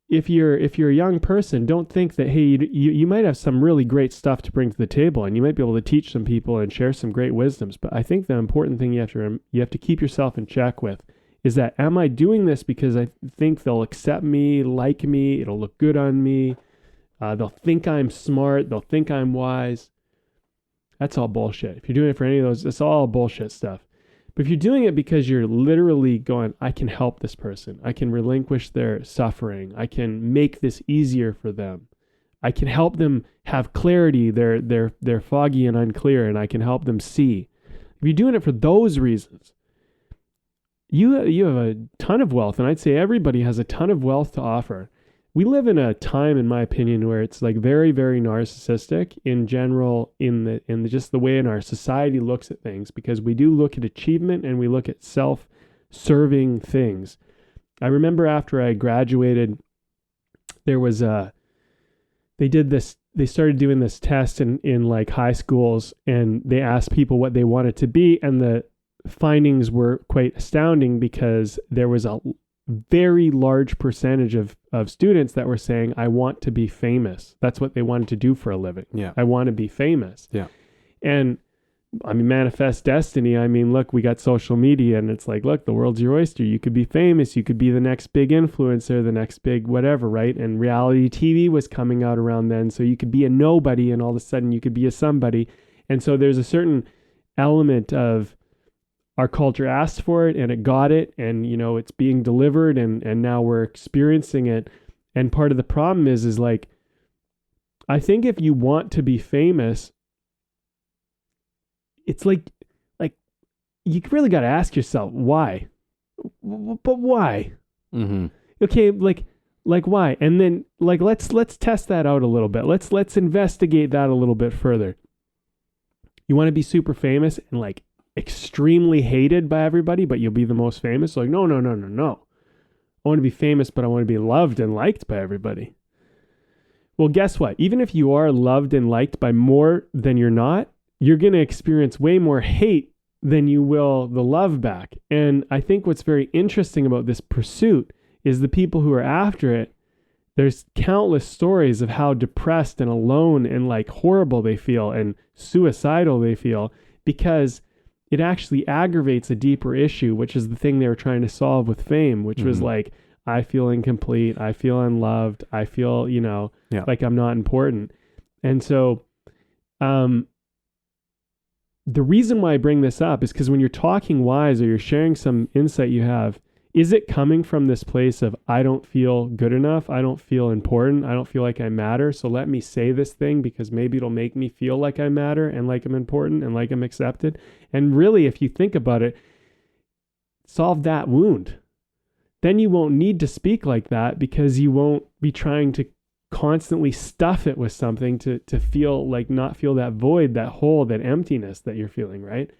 if you're a young person, don't think that, hey, you might have some really great stuff to bring to the table, and you might be able to teach some people and share some great wisdoms. But I think the important thing you have to keep yourself in check with is that, am I doing this because I think they'll accept me, like me, it'll look good on me, they'll think I'm smart, they'll think I'm wise? That's all bullshit. If you're doing it for any of those, it's all bullshit stuff. But if you're doing it because you're literally going, I can help this person, I can relinquish their suffering, I can make this easier for them, I can help them have clarity, they're foggy and unclear, and I can help them see. If you're doing it for those reasons, you have a ton of wealth, and I'd say everybody has a ton of wealth to offer. We live in a time, in my opinion, where it's like very, very narcissistic in general, in just the way in our society looks at things, because we do look at achievement and we look at self-serving things. I remember after I graduated, there was they started doing this test in like high schools, and they asked people what they wanted to be, and the findings were quite astounding, because there was a very large percentage of students that were saying, I want to be famous. That's what they wanted to do for a living. Yeah. I want to be famous. Yeah. And I mean, manifest destiny. I mean, look, we got social media, and it's like, look, the world's your oyster. You could be famous. You could be the next big influencer, the next big whatever, right? And reality TV was coming out around then. So you could be a nobody, and all of a sudden you could be a somebody. And so there's a certain element of, our culture asked for it, and it got it, and it's being delivered, and now we're experiencing it. And part of the problem is like, I think if you want to be famous, it's like you really got to ask yourself why. But why? Mm-hmm. Okay, like why? And then like let's test that out a little bit. Let's investigate that a little bit further. You want to be super famous and like extremely hated by everybody, but you'll be the most famous? Like, no. I want to be famous, but I want to be loved and liked by everybody. Well, guess what? Even if you are loved and liked by more than you're not, you're going to experience way more hate than you will the love back. And I think what's very interesting about this pursuit is the people who are after it, there's countless stories of how depressed and alone and like horrible they feel and suicidal they feel, because it actually aggravates a deeper issue, which is the thing they were trying to solve with fame, which was like, I feel incomplete. I feel unloved. I feel, like I'm not important. And so, the reason why I bring this up is because when you're talking wise or you're sharing some insight you have, is it coming from this place of, I don't feel good enough. I don't feel important. I don't feel like I matter. So let me say this thing because maybe it'll make me feel like I matter and like I'm important and like I'm accepted. And really, if you think about it, solve that wound. Then you won't need to speak like that because you won't be trying to constantly stuff it with something to feel like, not feel that void, that hole, that emptiness that you're feeling, right?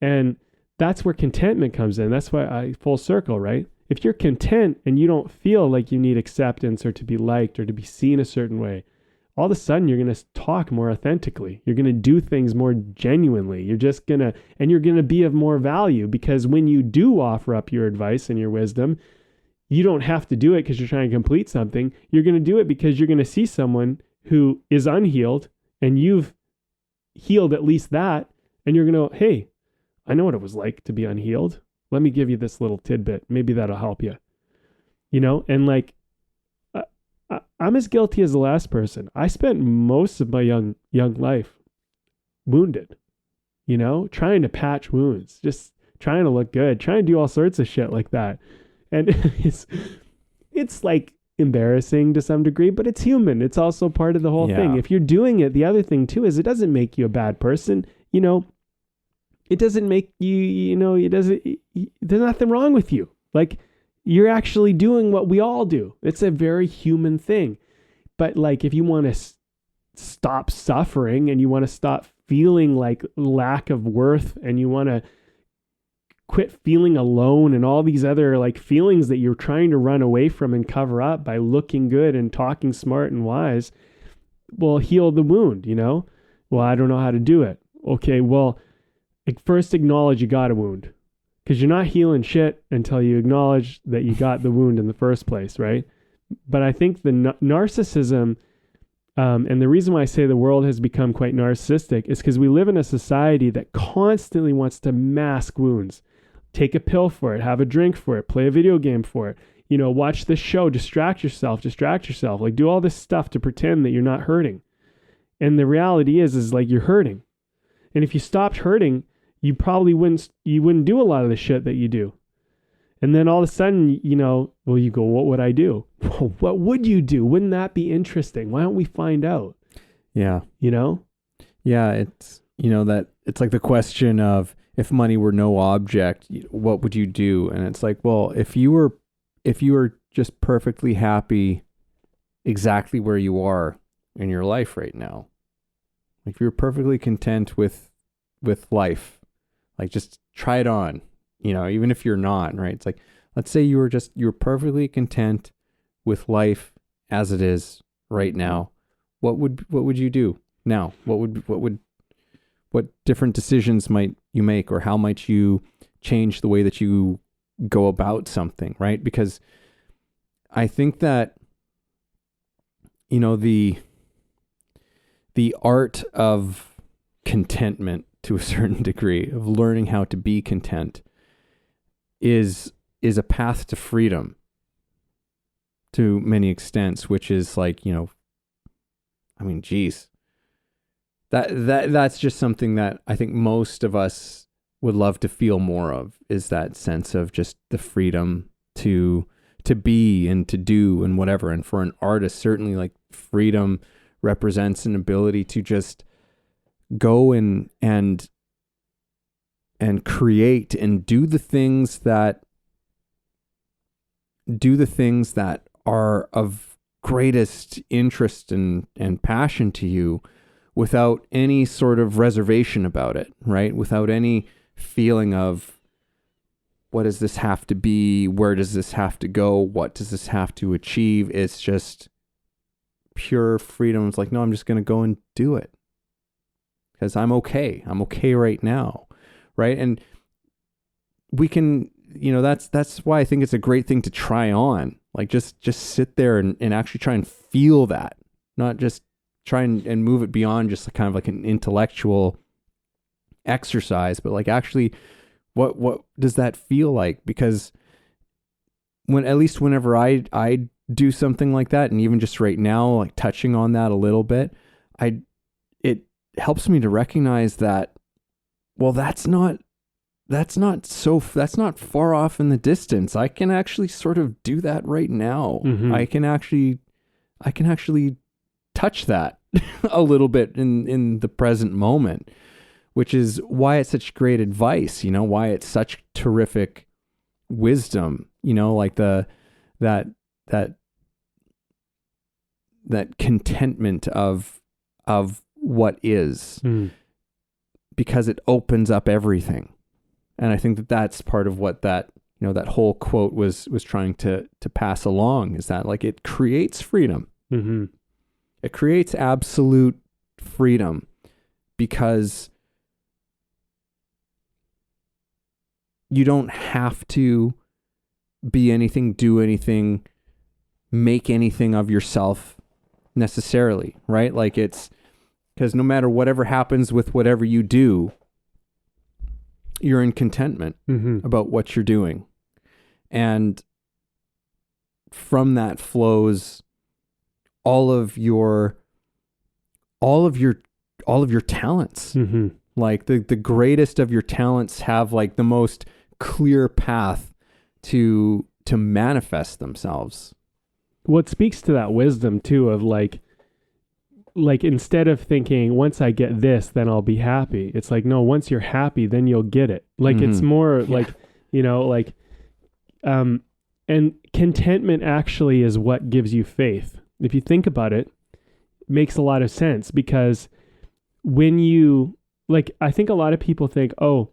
And that's where contentment comes in. That's why I full circle, right? If you're content and you don't feel like you need acceptance or to be liked or to be seen a certain way, all of a sudden you're going to talk more authentically. You're going to do things more genuinely. You're going to be of more value, because when you do offer up your advice and your wisdom, you don't have to do it because you're trying to complete something. You're going to do it because you're going to see someone who is unhealed and you've healed at least that. And you're going to, hey, I know what it was like to be unhealed. Let me give you this little tidbit. Maybe that'll help you. And like, I'm as guilty as the last person. I spent most of my young life wounded, trying to patch wounds, just trying to look good, trying to do all sorts of shit like that. And it's like embarrassing to some degree, but it's human. It's also part of the whole thing. If you're doing it, the other thing too is it doesn't make you a bad person. It doesn't make you, there's nothing wrong with you. Like, you're actually doing what we all do. It's a very human thing. But like, if you want to stop suffering and you want to stop feeling like lack of worth and you want to quit feeling alone and all these other like feelings that you're trying to run away from and cover up by looking good and talking smart and wise, well, heal the wound, Well, I don't know how to do it. Okay, well, first acknowledge you got a wound, because you're not healing shit until you acknowledge that you got the wound in the first place, right? But I think the narcissism, and the reason why I say the world has become quite narcissistic is because we live in a society that constantly wants to mask wounds. Take a pill for it, have a drink for it, play a video game for it, watch this show, distract yourself, like do all this stuff to pretend that you're not hurting. And the reality is like you're hurting. And if you stopped hurting, you probably wouldn't do a lot of the shit that you do. And then all of a sudden, you go, what would I do? What would you do? Wouldn't that be interesting? Why don't we find out? Yeah. Yeah, it's, that it's like the question of, if money were no object, what would you do? And it's like, well, if you were just perfectly happy exactly where you are in your life right now, like if you're perfectly content with life, like just try it on, even if you're not, right? It's like, let's say you were perfectly content with life as it is right now. What would you do now? What different decisions might you make, or how might you change the way that you go about something, right? Because I think that, the art of contentment to a certain degree, of learning how to be content, is a path to freedom to many extents, which is like, geez. That's just something that I think most of us would love to feel more of, is that sense of just the freedom to be and to do and whatever. And for an artist, certainly like freedom represents an ability to just go and create and do the things that are of greatest interest and passion to you, without any sort of reservation about it, right? Without any feeling of, what does this have to be? Where does this have to go? What does this have to achieve? It's just pure freedom. It's like, no, I'm just going to go and do it because I'm okay. I'm okay right now, right? And we can, that's why I think it's a great thing to try on. Like just sit there and actually try and feel that, not just try and move it beyond just kind of like an intellectual exercise, but like actually what does that feel like? Because at least whenever I do something like that, and even just right now, like touching on that a little bit, it helps me to recognize that, well, that's not far off in the distance. I can actually sort of do that right now. Mm-hmm. I can actually touch that a little bit in the present moment, which is why it's such great advice, why it's such terrific wisdom, like that contentment of what is, because it opens up everything. And I think that that's part of what that whole quote was trying to pass along, is that like it creates freedom. Mm-hmm. It creates absolute freedom because you don't have to be anything, do anything, make anything of yourself necessarily, right? Like it's because no matter whatever happens with whatever you do, you're in contentment about what you're doing. And from that flows all of your talents. Mm-hmm. Like the greatest of your talents have like the most clear path to manifest themselves. What speaks to that wisdom too of like instead of thinking once I get this, then I'll be happy. It's like, no, once you're happy, then you'll get it. Like it's more like, and contentment actually is what gives you faith. If you think about it, it makes a lot of sense because when you, like, I think a lot of people think, oh,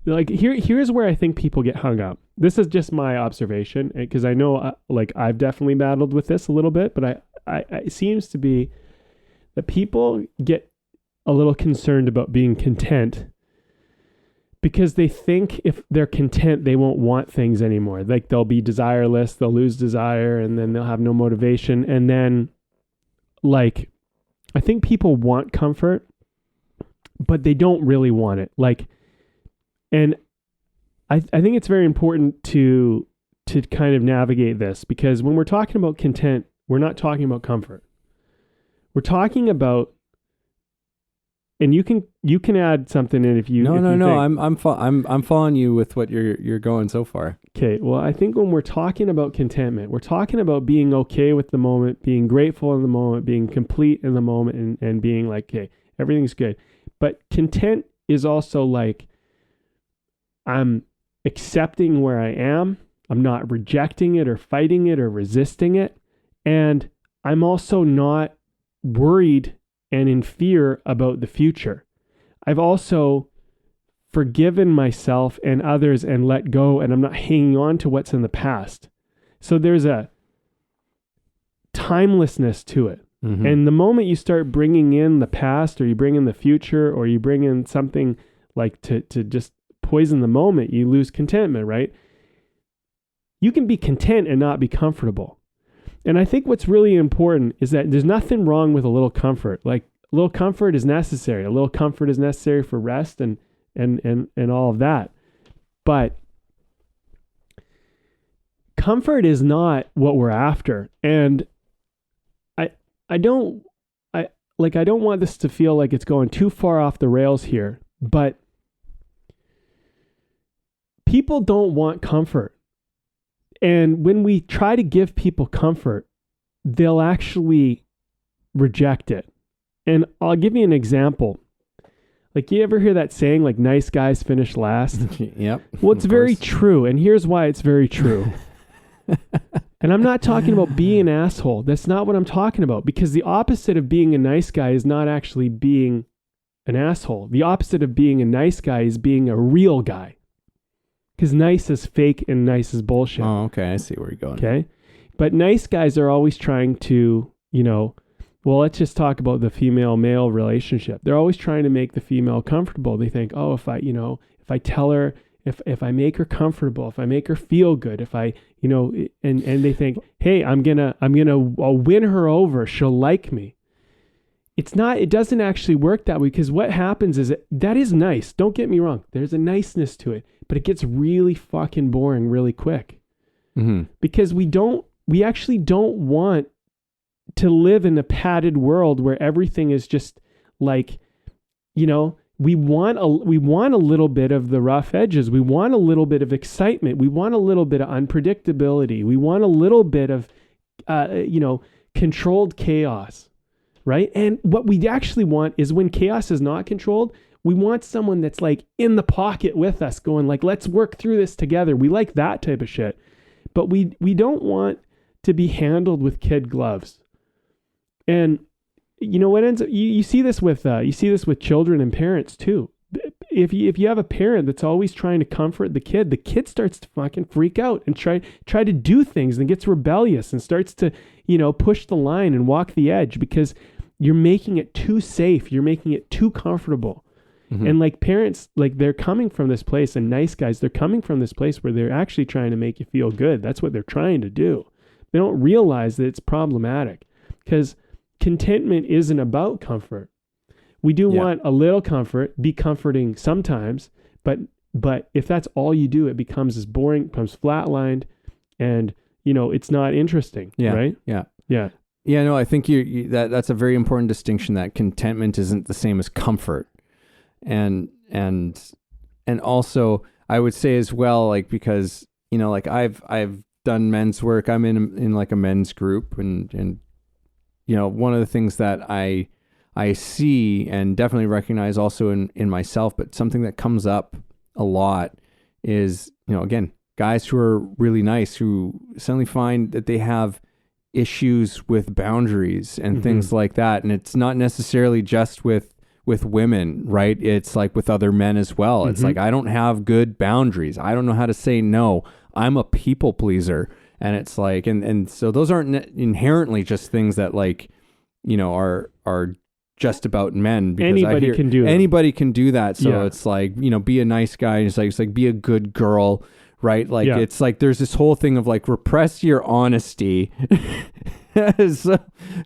like here's where I think people get hung up. This is just my observation because I know like I've definitely battled with this a little bit, but it seems to be that people get a little concerned about being content because they think if they're content, they won't want things anymore. Like they'll be desireless, they'll lose desire, and then they'll have no motivation. And then like, I think people want comfort, but they don't really want it. Like, and I think it's very important to kind of navigate this because when we're talking about content, we're not talking about comfort. We're talking about, and you can add something in if you. No. Think. I'm following you with what you're going so far. Okay. Well, I think when we're talking about contentment, we're talking about being okay with the moment, being grateful in the moment, being complete in the moment, and being like, okay, everything's good. But content is also like, I'm accepting where I am. I'm not rejecting it or fighting it or resisting it. And I'm also not worried and in fear about the future. I've also forgiven myself and others and let go, and I'm not hanging on to what's in the past. So there's a timelessness to it. Mm-hmm. And the moment you start bringing in the past, or you bring in the future, or you bring in something like to just poison the moment, you lose contentment, right? You can be content and not be comfortable. And I think what's really important is that there's nothing wrong with a little comfort. Like a little comfort is necessary. A little comfort is necessary for rest and all of that. But comfort is not what we're after. And I don't want this to feel like it's going too far off the rails here, but people don't want comfort. And when we try to give people comfort, they'll actually reject it. And I'll give you an example. Like, you ever hear that saying, like, nice guys finish last? Yep. Well, it's very true. And here's why it's very true. And I'm not talking about being an asshole. That's not what I'm talking about, because the opposite of being a nice guy is not actually being an asshole. The opposite of being a nice guy is being a real guy. Because nice is fake and nice is bullshit. Oh, okay. I see where you're going. Okay. But nice guys are always trying to, well, let's just talk about the female-male relationship. They're always trying to make the female comfortable. They think, oh, if I tell her, if I make her comfortable, if I make her feel good, if I, and they think, hey, I'll win her over. She'll like me. It doesn't actually work that way, because what happens is that is nice. Don't get me wrong. There's a niceness to it, but it gets really fucking boring really quick. Mm-hmm. Because we actually don't want to live in a padded world where everything is just like, we want a little bit of the rough edges. We want a little bit of excitement. We want a little bit of unpredictability. We want a little bit of, controlled chaos, right? And what we actually want is, when chaos is not controlled, we want someone that's like in the pocket with us, going like, let's work through this together. We like that type of shit. But we don't want to be handled with kid gloves. And what ends up, you see this with children and parents too. If you have a parent that's always trying to comfort the kid starts to fucking freak out and try to do things, and gets rebellious and starts to, push the line and walk the edge, because you're making it too safe. You're making it too comfortable. Mm-hmm. And like parents, like they're coming from this place, and nice guys, they're coming from this place where they're actually trying to make you feel good. That's what they're trying to do. They don't realize that it's problematic, because contentment isn't about comfort. We do want a little comfort, be comforting sometimes, but if that's all you do, it becomes as boring, becomes flatlined, and it's not interesting. Right? Yeah. No, I think that's a very important distinction, that contentment isn't the same as comfort. And also I would say as well, like, because, like I've done men's work. I'm in like a men's group, and one of the things that I see and definitely recognize also in myself, but something that comes up a lot is, again, guys who are really nice, who suddenly find that they have issues with boundaries and things like that. And it's not necessarily just with women, right? It's like with other men as well. It's like, I don't have good boundaries. I don't know how to say no. I'm a people pleaser. And it's like, and so those aren't inherently just things that like, are just about men, because anybody can do that. So it's like, be a nice guy. It's like be a good girl, right? Like, it's like, there's this whole thing of like, repress your honesty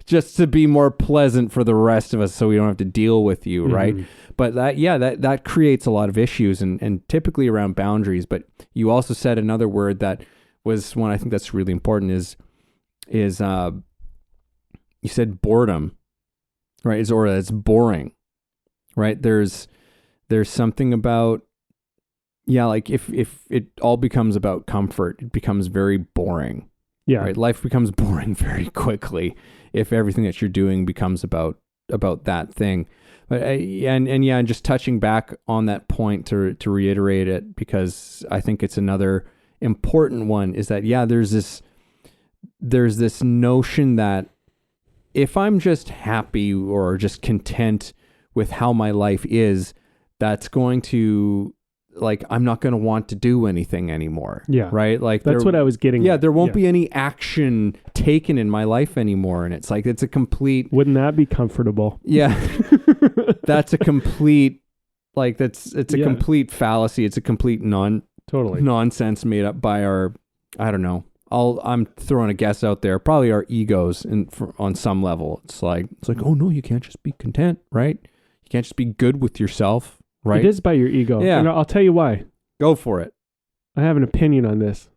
just to be more pleasant for the rest of us, so we don't have to deal with you. Right. But that creates a lot of issues, and typically around boundaries. But you also said another word that was one I think that's really important is you said boredom, right? It's boring, right? There's something about, like if it all becomes about comfort, it becomes very boring. Yeah. Right. Life becomes boring very quickly if everything that you're doing becomes about that thing. But and just touching back on that point to reiterate it, because I think it's another important one, is that there's this notion that if I'm just happy or just content with how my life is, that's going to, like, I'm not going to want to do anything anymore. Yeah. Right? Like, that's what I was getting at. There won't be any action taken in my life anymore. And it's like, it's a complete... Wouldn't that be comfortable? Yeah. That's a complete, like, it's a complete fallacy. It's a complete nonsense made up by our, I don't know. I'm throwing a guess out there. Probably our egos on some level. It's like, oh no, you can't just be content, right? You can't just be good with yourself. Right? It is by your ego. Yeah. And I'll tell you why. Go for it. I have an opinion on this.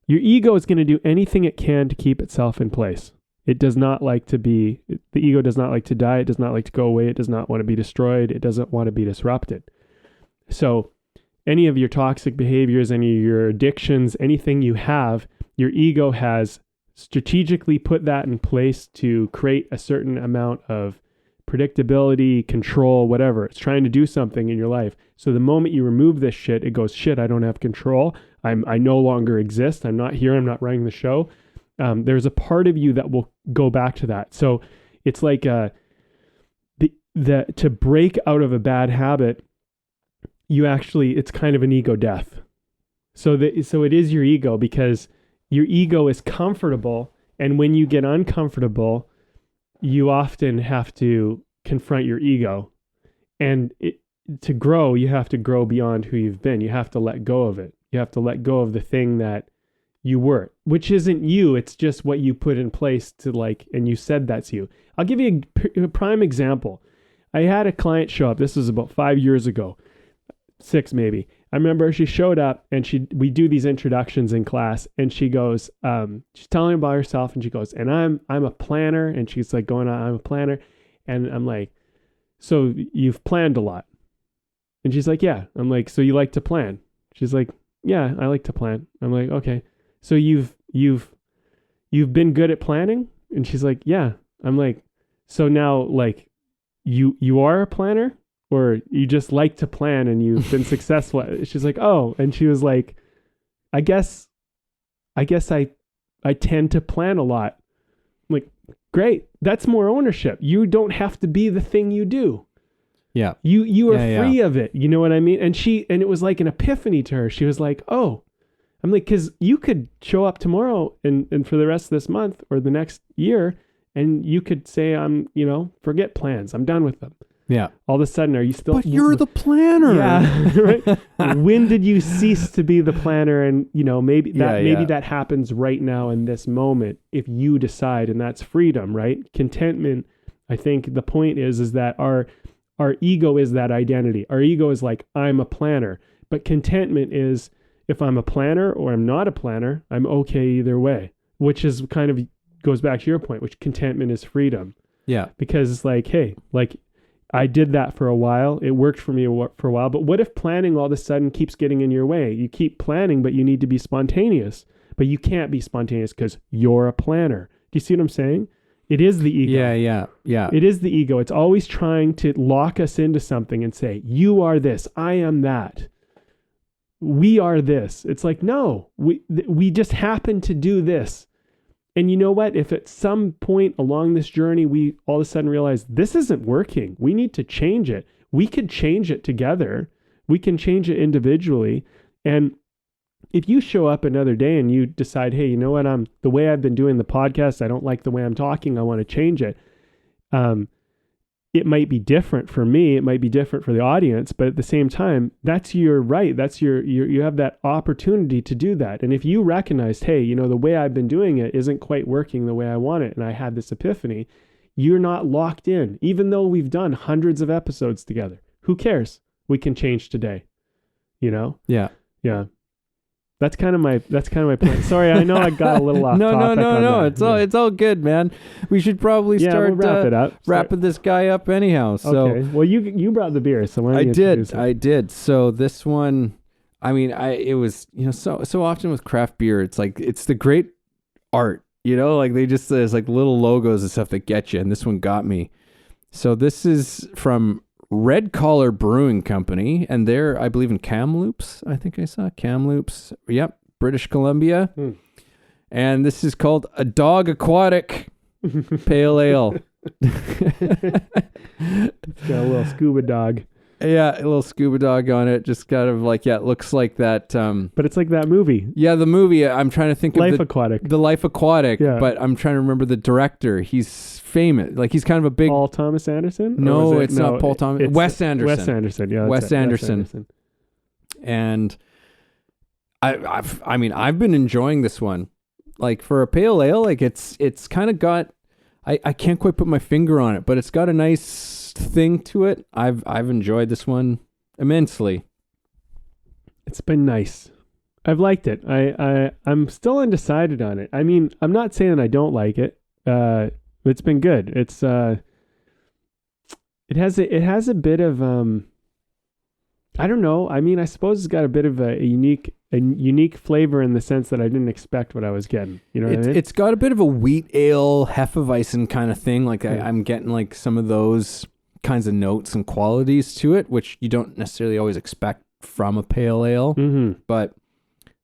Your ego is going to do anything it can to keep itself in place. It does not like to be, the ego does not like to die. It does not like to go away. It does not want to be destroyed. It doesn't want to be disrupted. So any of your toxic behaviors, any of your addictions, anything you have, your ego has strategically put that in place to create a certain amount of predictability, control, whatever. It's trying to do something in your life. So the moment you remove this shit, it goes, shit, I don't have control. I no longer exist. I'm not here. I'm not running the show. There's a part of you that will go back to that. So it's like to break out of a bad habit, it's kind of an ego death. So it is your ego, because your ego is comfortable. And when you get uncomfortable, you often have to confront your ego. And to grow, you have to grow beyond who you've been. You have to let go of it. You have to let go of the thing that you were, which isn't you. It's just what you put in place to and you said that's you. I'll give you a prime example. I had a client show up. This was about 5 years ago, 6 maybe. I remember she showed up and we do these introductions in class, and she goes, she's telling about herself, and she goes, and I'm a planner. And she's like going on, I'm a planner. And I'm like, so you've planned a lot? And she's like, yeah. I'm like, so you like to plan? She's like, yeah, I like to plan. I'm like, okay. So you've been good at planning? And she's like, yeah. I'm like, so now you are a planner? Or you just like to plan and you've been successful? She's like, oh. And she was like, I guess I tend to plan a lot. I'm like, great. That's more ownership. You don't have to be the thing you do. Yeah. You are free of it. You know what I mean? And it was like an epiphany to her. She was like, oh. I'm like, because you could show up tomorrow and for the rest of this month or the next year, and you could say, forget plans. I'm done with them. Yeah. All of a sudden, are you still... But you're the planner. Yeah. Right? When did you cease to be the planner? And, maybe that happens right now in this moment if you decide, and that's freedom, right? Contentment, I think the point is that our ego is that identity. Our ego is like, I'm a planner. But contentment is, if I'm a planner or I'm not a planner, I'm okay either way, which is kind of goes back to your point, which contentment is freedom. Yeah. Because it's like, hey, I did that for a while. It worked for me for a while. But what if planning all of a sudden keeps getting in your way? You keep planning, but you need to be spontaneous. But you can't be spontaneous because you're a planner. Do you see what I'm saying? It is the ego. Yeah. It is the ego. It's always trying to lock us into something and say, you are this, I am that. We are this. It's like, no, we just happen to do this. And you know what? If at some point along this journey, we all of a sudden realize this isn't working, we need to change it. We could change it together. We can change it individually. And if you show up another day and you decide, hey, you know what? The way I've been doing the podcast, I don't like the way I'm talking. I want to change it. It might be different for me. It might be different for the audience, but at the same time, that's your right. That's you have that opportunity to do that. And if you recognized, hey, the way I've been doing it isn't quite working the way I want it, and I had this epiphany, you're not locked in, even though we've done hundreds of episodes together. Who cares? We can change today. Yeah. Yeah. That's kind of my plan. Sorry, I know I got a little off topic. No. It's all good, man. We should probably start we'll wrap it up. Wrapping this guy up anyhow. So, okay. Well, you brought the beer, so why don't you introduce it? I did. So this one, it was so often with craft beer, it's like it's the great art. They just there's like little logos and stuff that get you, and this one got me. So this is from Red Collar Brewing Company, and they're, I believe, in Kamloops. I think I saw Kamloops. Yep, British Columbia. And this is called a Dog Aquatic Pale Ale. It's got a little scuba dog. Yeah, a little scuba dog on it. Just kind of like, it looks like that. But it's like that movie. Yeah, the movie. I'm trying to think Life of Aquatic. The Life Aquatic, yeah. But I'm trying to remember the director. He's famous. Like, he's kind of a big... Paul Thomas Anderson? No, it's not Paul Thomas. Wes Anderson. Wes Anderson, yeah. Wes Anderson. And I've been enjoying this one. Like, for a pale ale, like, it's kind of got... I can't quite put my finger on it, but it's got a nice thing to it. I've enjoyed this one immensely. It's been nice. I've liked it. I'm still undecided on it. I'm not saying I don't like it. It's been good. It's it has a bit of I don't know. I mean, I suppose it's got a bit of a unique flavor in the sense that I didn't expect what I was getting. You know what I mean? It's got a bit of a wheat ale, Hefeweizen kind of thing. Like I'm getting like some of those kinds of notes and qualities to it, which you don't necessarily always expect from a pale ale. Mm-hmm. But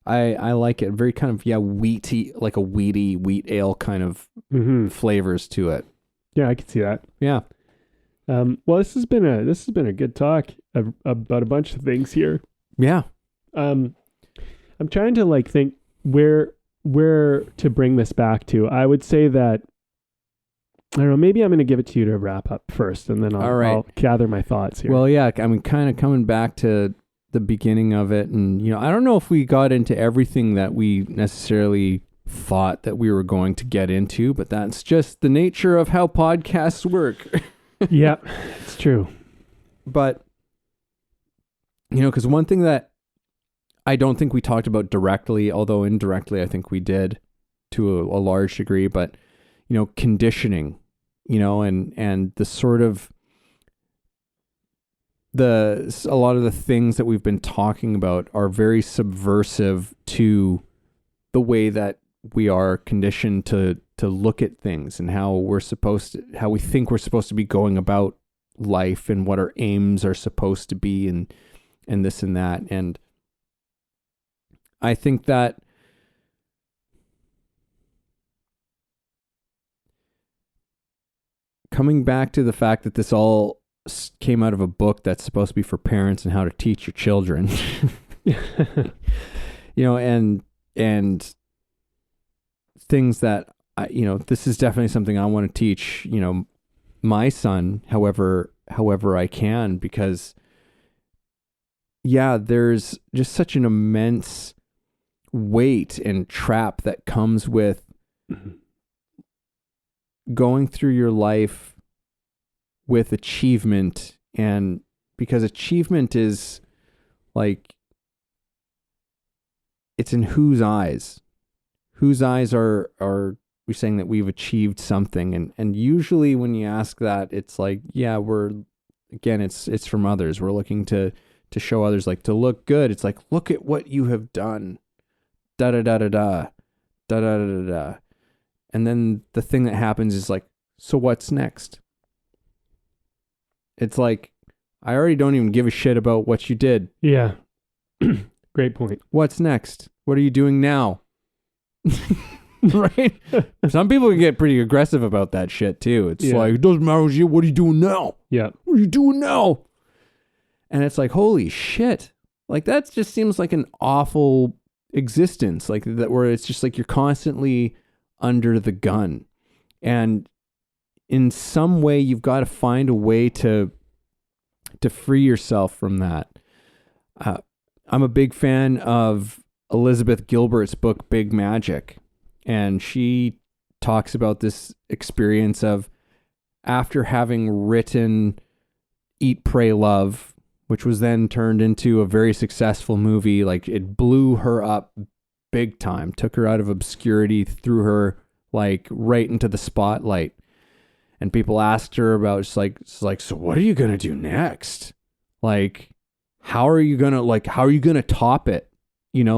I like it. Very kind of, wheaty, like a wheaty wheat ale kind of flavors to it. Yeah, I can see that. Yeah. Well, this has been a good talk about a bunch of things here. Yeah. I'm trying to like think where to bring this back to. I would say that, I don't know, maybe I'm going to give it to you to wrap up first, and then I'll gather my thoughts here. Well, yeah, I mean, kind of coming back to the beginning of it, and I don't know if we got into everything that we necessarily thought that we were going to get into, but that's just the nature of how podcasts work. Yeah, it's true. But because one thing that I don't think we talked about directly, although indirectly I think we did to a large degree, but conditioning, and the sort of a lot of the things that we've been talking about are very subversive to the way that we are conditioned to look at things and how we think we're supposed to be going about life and what our aims are supposed to be and this and that. And I think that coming back to the fact that this all came out of a book that's supposed to be for parents and how to teach your children, and things that this is definitely something I want to teach, my son, however I can, because there's just such an immense weight and trap that comes with going through your life with achievement, and because achievement is like, it's in whose eyes are we saying that we've achieved something, and usually when you ask that, it's like, it's from others. We're looking to show others, like, to look good. It's like, look at what you have done, da da da da da da da da da. And then the thing that happens is like, so what's next? It's like, I already don't even give a shit about what you did. Yeah. Great point. What's next? What are you doing now? Right? Some people can get pretty aggressive about that shit too. It's like, it doesn't matter what are you doing now? Yeah. What are you doing now? And it's like, holy shit. Like, that just seems like an awful existence, like that, where it's just like you're constantly under the gun. And in some way you've got to find a way to free yourself from that. I'm a big fan of Elizabeth Gilbert's book, Big Magic. And she talks about this experience of, after having written Eat, Pray, Love, which was then turned into a very successful movie, like, it blew her up big time, took her out of obscurity, threw her like right into the spotlight. And people asked her about, it's like, so what are you going to do next? Like, how are you going to top it? And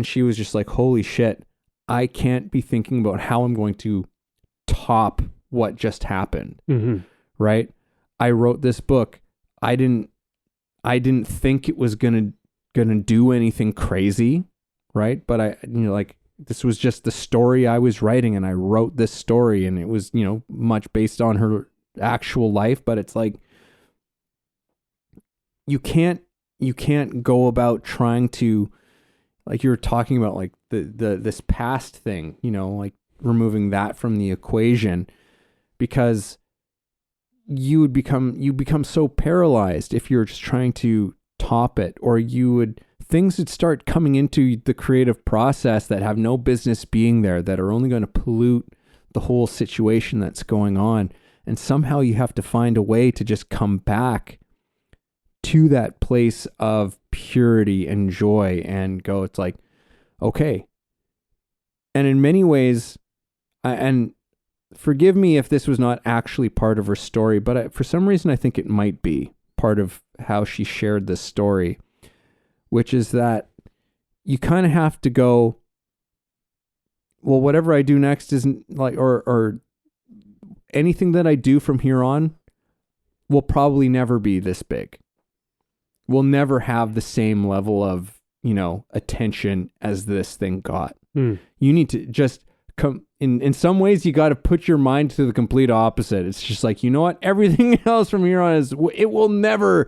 she was just like, holy shit, I can't be thinking about how I'm going to top what just happened. Mm-hmm. Right? I wrote this book. I didn't think it was gonna do anything crazy, right? But this was just the story I was writing, and I wrote this story, and it was, much based on her actual life. But it's like, you can't go about trying to, like you were talking about, like this past thing, like removing that from the equation, because you become so paralyzed if you're just trying to top it, or things would start coming into the creative process that have no business being there, that are only going to pollute the whole situation that's going on. And somehow you have to find a way to just come back to that place of purity and joy and go, it's like, okay. And in many ways, and forgive me if this was not actually part of her story, but for some reason I think it might be part of how she shared this story, which is that you kind of have to go, well, whatever I do next isn't like, or anything that I do from here on will probably never be this big. We'll never have the same level of, attention as this thing got. You need to just come in some ways, you got to put your mind to the complete opposite. It's just like, you know what? Everything else from here on it will never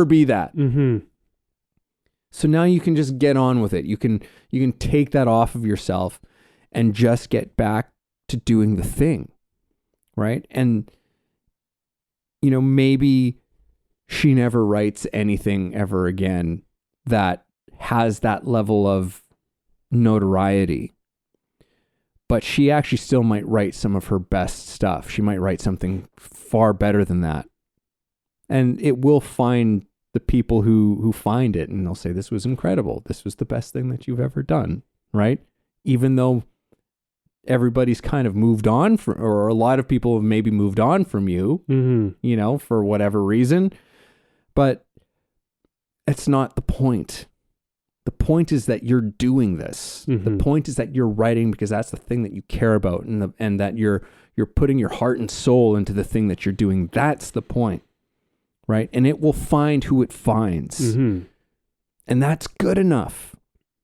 be that. Mm-hmm. So now you can just get on with it. You can take that off of yourself and just get back to doing the thing. Right. And, maybe she never writes anything ever again that has that level of notoriety. But she actually still might write some of her best stuff. She might write something far better than that. And it will find the people who find it, and they'll say, this was incredible. This was the best thing that you've ever done, right? Even though everybody's kind of moved on or a lot of people have maybe moved on from you, mm-hmm. For whatever reason. But it's not the point. The point is that you're doing this. Mm-hmm. The point is that you're writing because that's the thing that you care about, and that you're putting your heart and soul into the thing that you're doing. That's the point, right? And it will find who it finds. Mm-hmm. And that's good enough,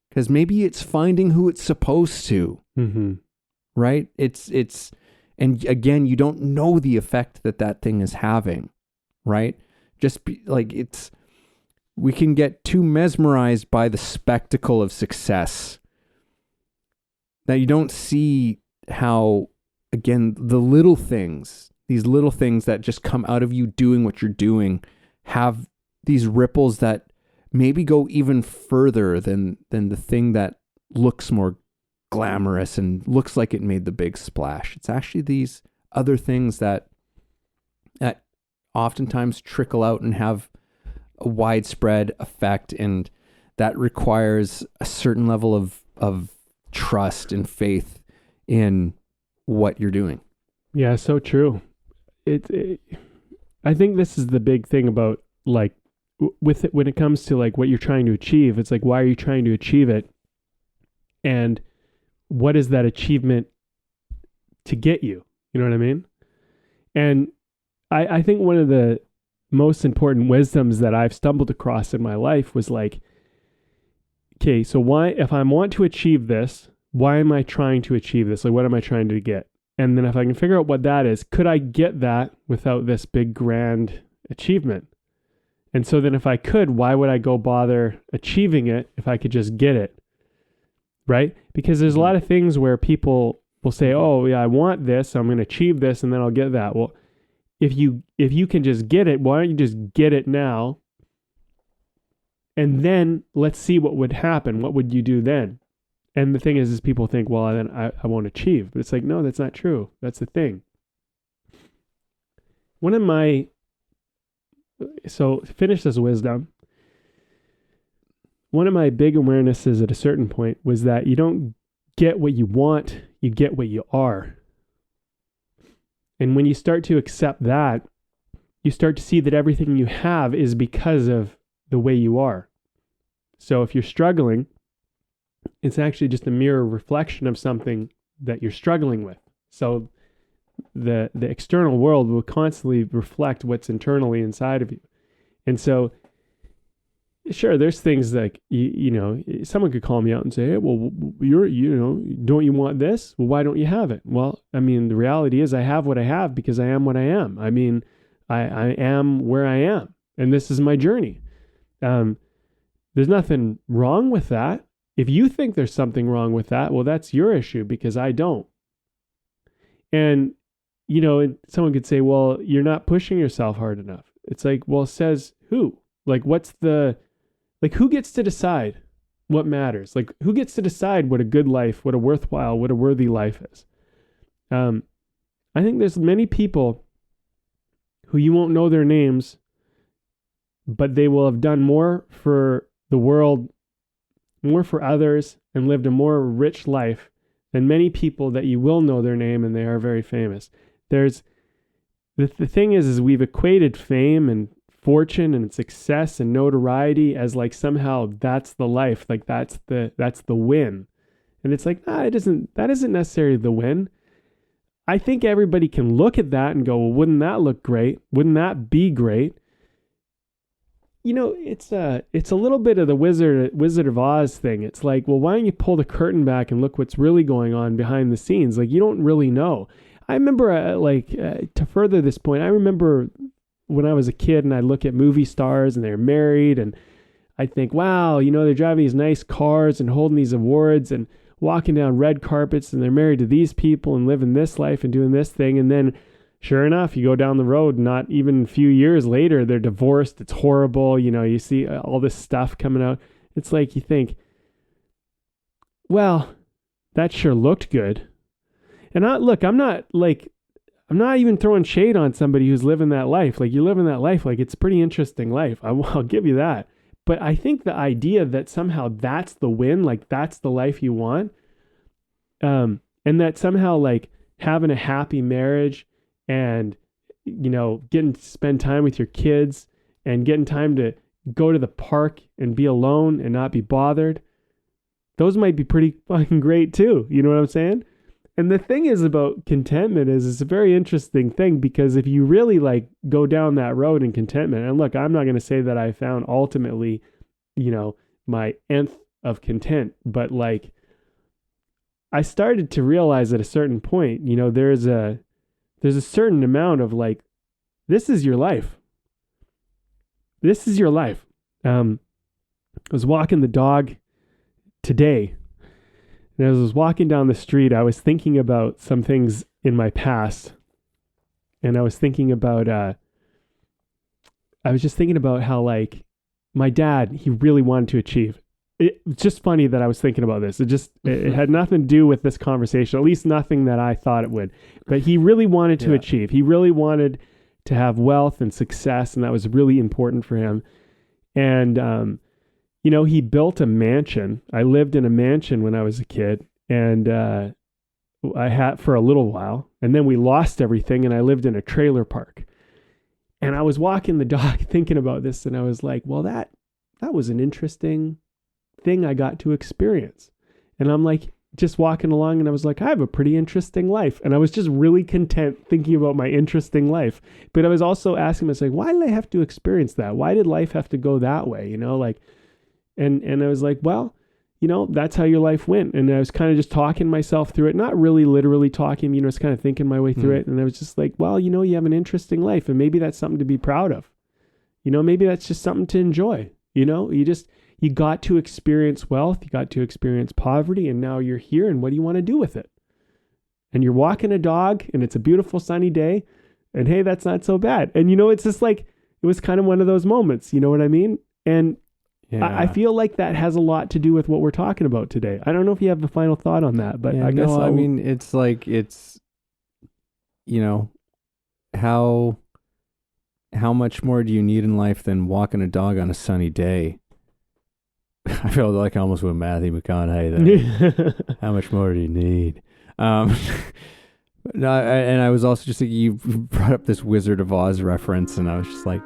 because maybe it's finding who it's supposed to, mm-hmm. right? And again, you don't know the effect that thing is having, right? We can get too mesmerized by the spectacle of success that you don't see how, again, the little things, these little things that just come out of you doing what you're doing, have these ripples that maybe go even further than the thing that looks more glamorous and looks like it made the big splash. It's actually these other things that oftentimes trickle out and have a widespread effect, and that requires a certain level of trust and faith in what you're doing. Yeah, so true. I think this is the big thing about like with it when it comes to like what you're trying to achieve. It's like, why are you trying to achieve it? And what is that achievement to get you? You know what I mean? And I think one of the most important wisdoms that I've stumbled across in my life was like, okay, so why, if I want to achieve this, why am I trying to achieve this? Like, what am I trying to get? And then if I can figure out what that is, could I get that without this big grand achievement? And so then if I could, why would I go bother achieving it if I could just get it? Right? Because there's a lot of things where people will say, oh yeah, I want this, I'm going to achieve this, and then I'll get that. Well, if you can just get it, why don't you just get it now? And then let's see what would happen. What would you do then? And the thing is people think, well, then I won't achieve. But it's like, no, that's not true. That's the thing. So finish this wisdom. One of my big awarenesses at a certain point was that you don't get what you want, you get what you are. And when you start to accept that, you start to see that everything you have is because of the way you are. So if you're struggling, it's actually just a mirror reflection of something that you're struggling with. So the external world will constantly reflect what's internally inside of you. And so, sure, there's things like, you know, someone could call me out and say, hey, well, don't you want this? Well, why don't you have it? Well, I mean, the reality is I have what I have because I am what I am. I mean, I am where I am, and this is my journey. There's nothing wrong with that. If you think there's something wrong with that, well, that's your issue because I don't. And, you know, someone could say, well, you're not pushing yourself hard enough. It's like, well, says who? Like, who gets to decide what matters? Like, who gets to decide what a good life, what a worthwhile, what a worthy life is? I think there's many people who you won't know their names, but they will have done more for the world, more for others, and lived a more rich life than many people that you will know their name and they are very famous. There's the thing is we've equated fame and fortune and success and notoriety as like somehow that's the life, like that's the win. And it's like, that isn't necessarily the win. I think everybody can look at that and go, well, wouldn't that look great? Wouldn't that be great? You know, it's a little bit of the Wizard of Oz thing. It's like, well, why don't you pull the curtain back and look what's really going on behind the scenes? Like, you don't really know. I remember, to further this point, I remember when I was a kid and I look at movie stars and they're married and I think, wow, you know, they're driving these nice cars and holding these awards and walking down red carpets and they're married to these people and living this life and doing this thing. And then sure enough, you go down the road, not even a few years later, they're divorced. It's horrible. You know, you see all this stuff coming out. It's like you think, well, that sure looked good. And I'm not even throwing shade on somebody who's living that life. Like, you're living that life. Like, it's a pretty interesting life. I'll give you that. But I think the idea that somehow that's the win, like that's the life you want, and that somehow like having a happy marriage and, you know, getting to spend time with your kids and getting time to go to the park and be alone and not be bothered, those might be pretty fucking great too. You know what I'm saying? And the thing is about contentment is it's a very interesting thing, because if you really like go down that road in contentment, and look, I'm not going to say that I found ultimately, you know, my nth of content, but like I started to realize at a certain point, you know, there's a certain amount of like, this is your life. This is your life. I was walking the dog today, and as I was walking down the street, I was thinking about some things in my past. And I was thinking about, I was just thinking about how like my dad, he really wanted to achieve. It's just funny that I was thinking about this. It had nothing to do with this conversation, at least nothing that I thought it would. But he really wanted to achieve. He really wanted to have wealth and success, and that was really important for him. And, you know, he built a mansion. I lived in a mansion when I was a kid, and I had for a little while, and then we lost everything, and I lived in a trailer park. And I was walking the dog thinking about this, and I was like, well, that was an interesting thing I got to experience. And I'm like just walking along, and I was like, I have a pretty interesting life. And I was just really content thinking about my interesting life. But I was also asking myself, why did I have to experience that? Why did life have to go that way? You know, like, and I was like, well, you know, that's how your life went. And I was kind of just talking myself through it, not really literally talking, you know, just kind of thinking my way through it. And I was just like, well, you know, you have an interesting life, and maybe that's something to be proud of. You know, maybe that's just something to enjoy. You know, you got to experience wealth, you got to experience poverty, and now you're here, and what do you want to do with it? And you're walking a dog, and it's a beautiful sunny day, and hey, that's not so bad. And, you know, it's just like, it was kind of one of those moments, you know what I mean? And yeah. I feel like that has a lot to do with what we're talking about today. I don't know if you have the final thought on that, but I guess I mean, it's like, it's, you know, how much more do you need in life than walking a dog on a sunny day? I feel like I almost went Matthew McConaughey there. How much more do you need? No, and I was also just thinking, you brought up this Wizard of Oz reference, and I was just like,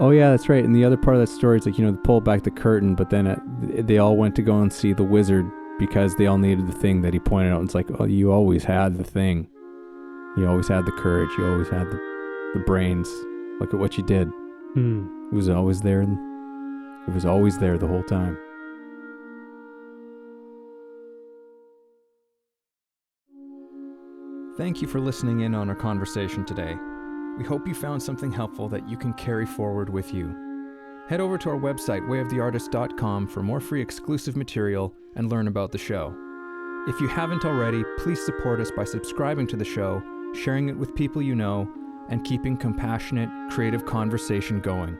oh yeah, that's right. And the other part of that story is like, you know, they pulled back the curtain, but then they all went to go and see the wizard because they all needed the thing that he pointed out. And it's like, oh, you always had the thing. You always had the courage. You always had the brains. Look at what you did. It was always there. It was always there the whole time. Thank you for listening in on our conversation today. We hope you found something helpful that you can carry forward with you. Head over to our website, wayoftheartist.com, for more free exclusive material and learn about the show. If you haven't already, please support us by subscribing to the show, sharing it with people you know, and keeping compassionate, creative conversation going.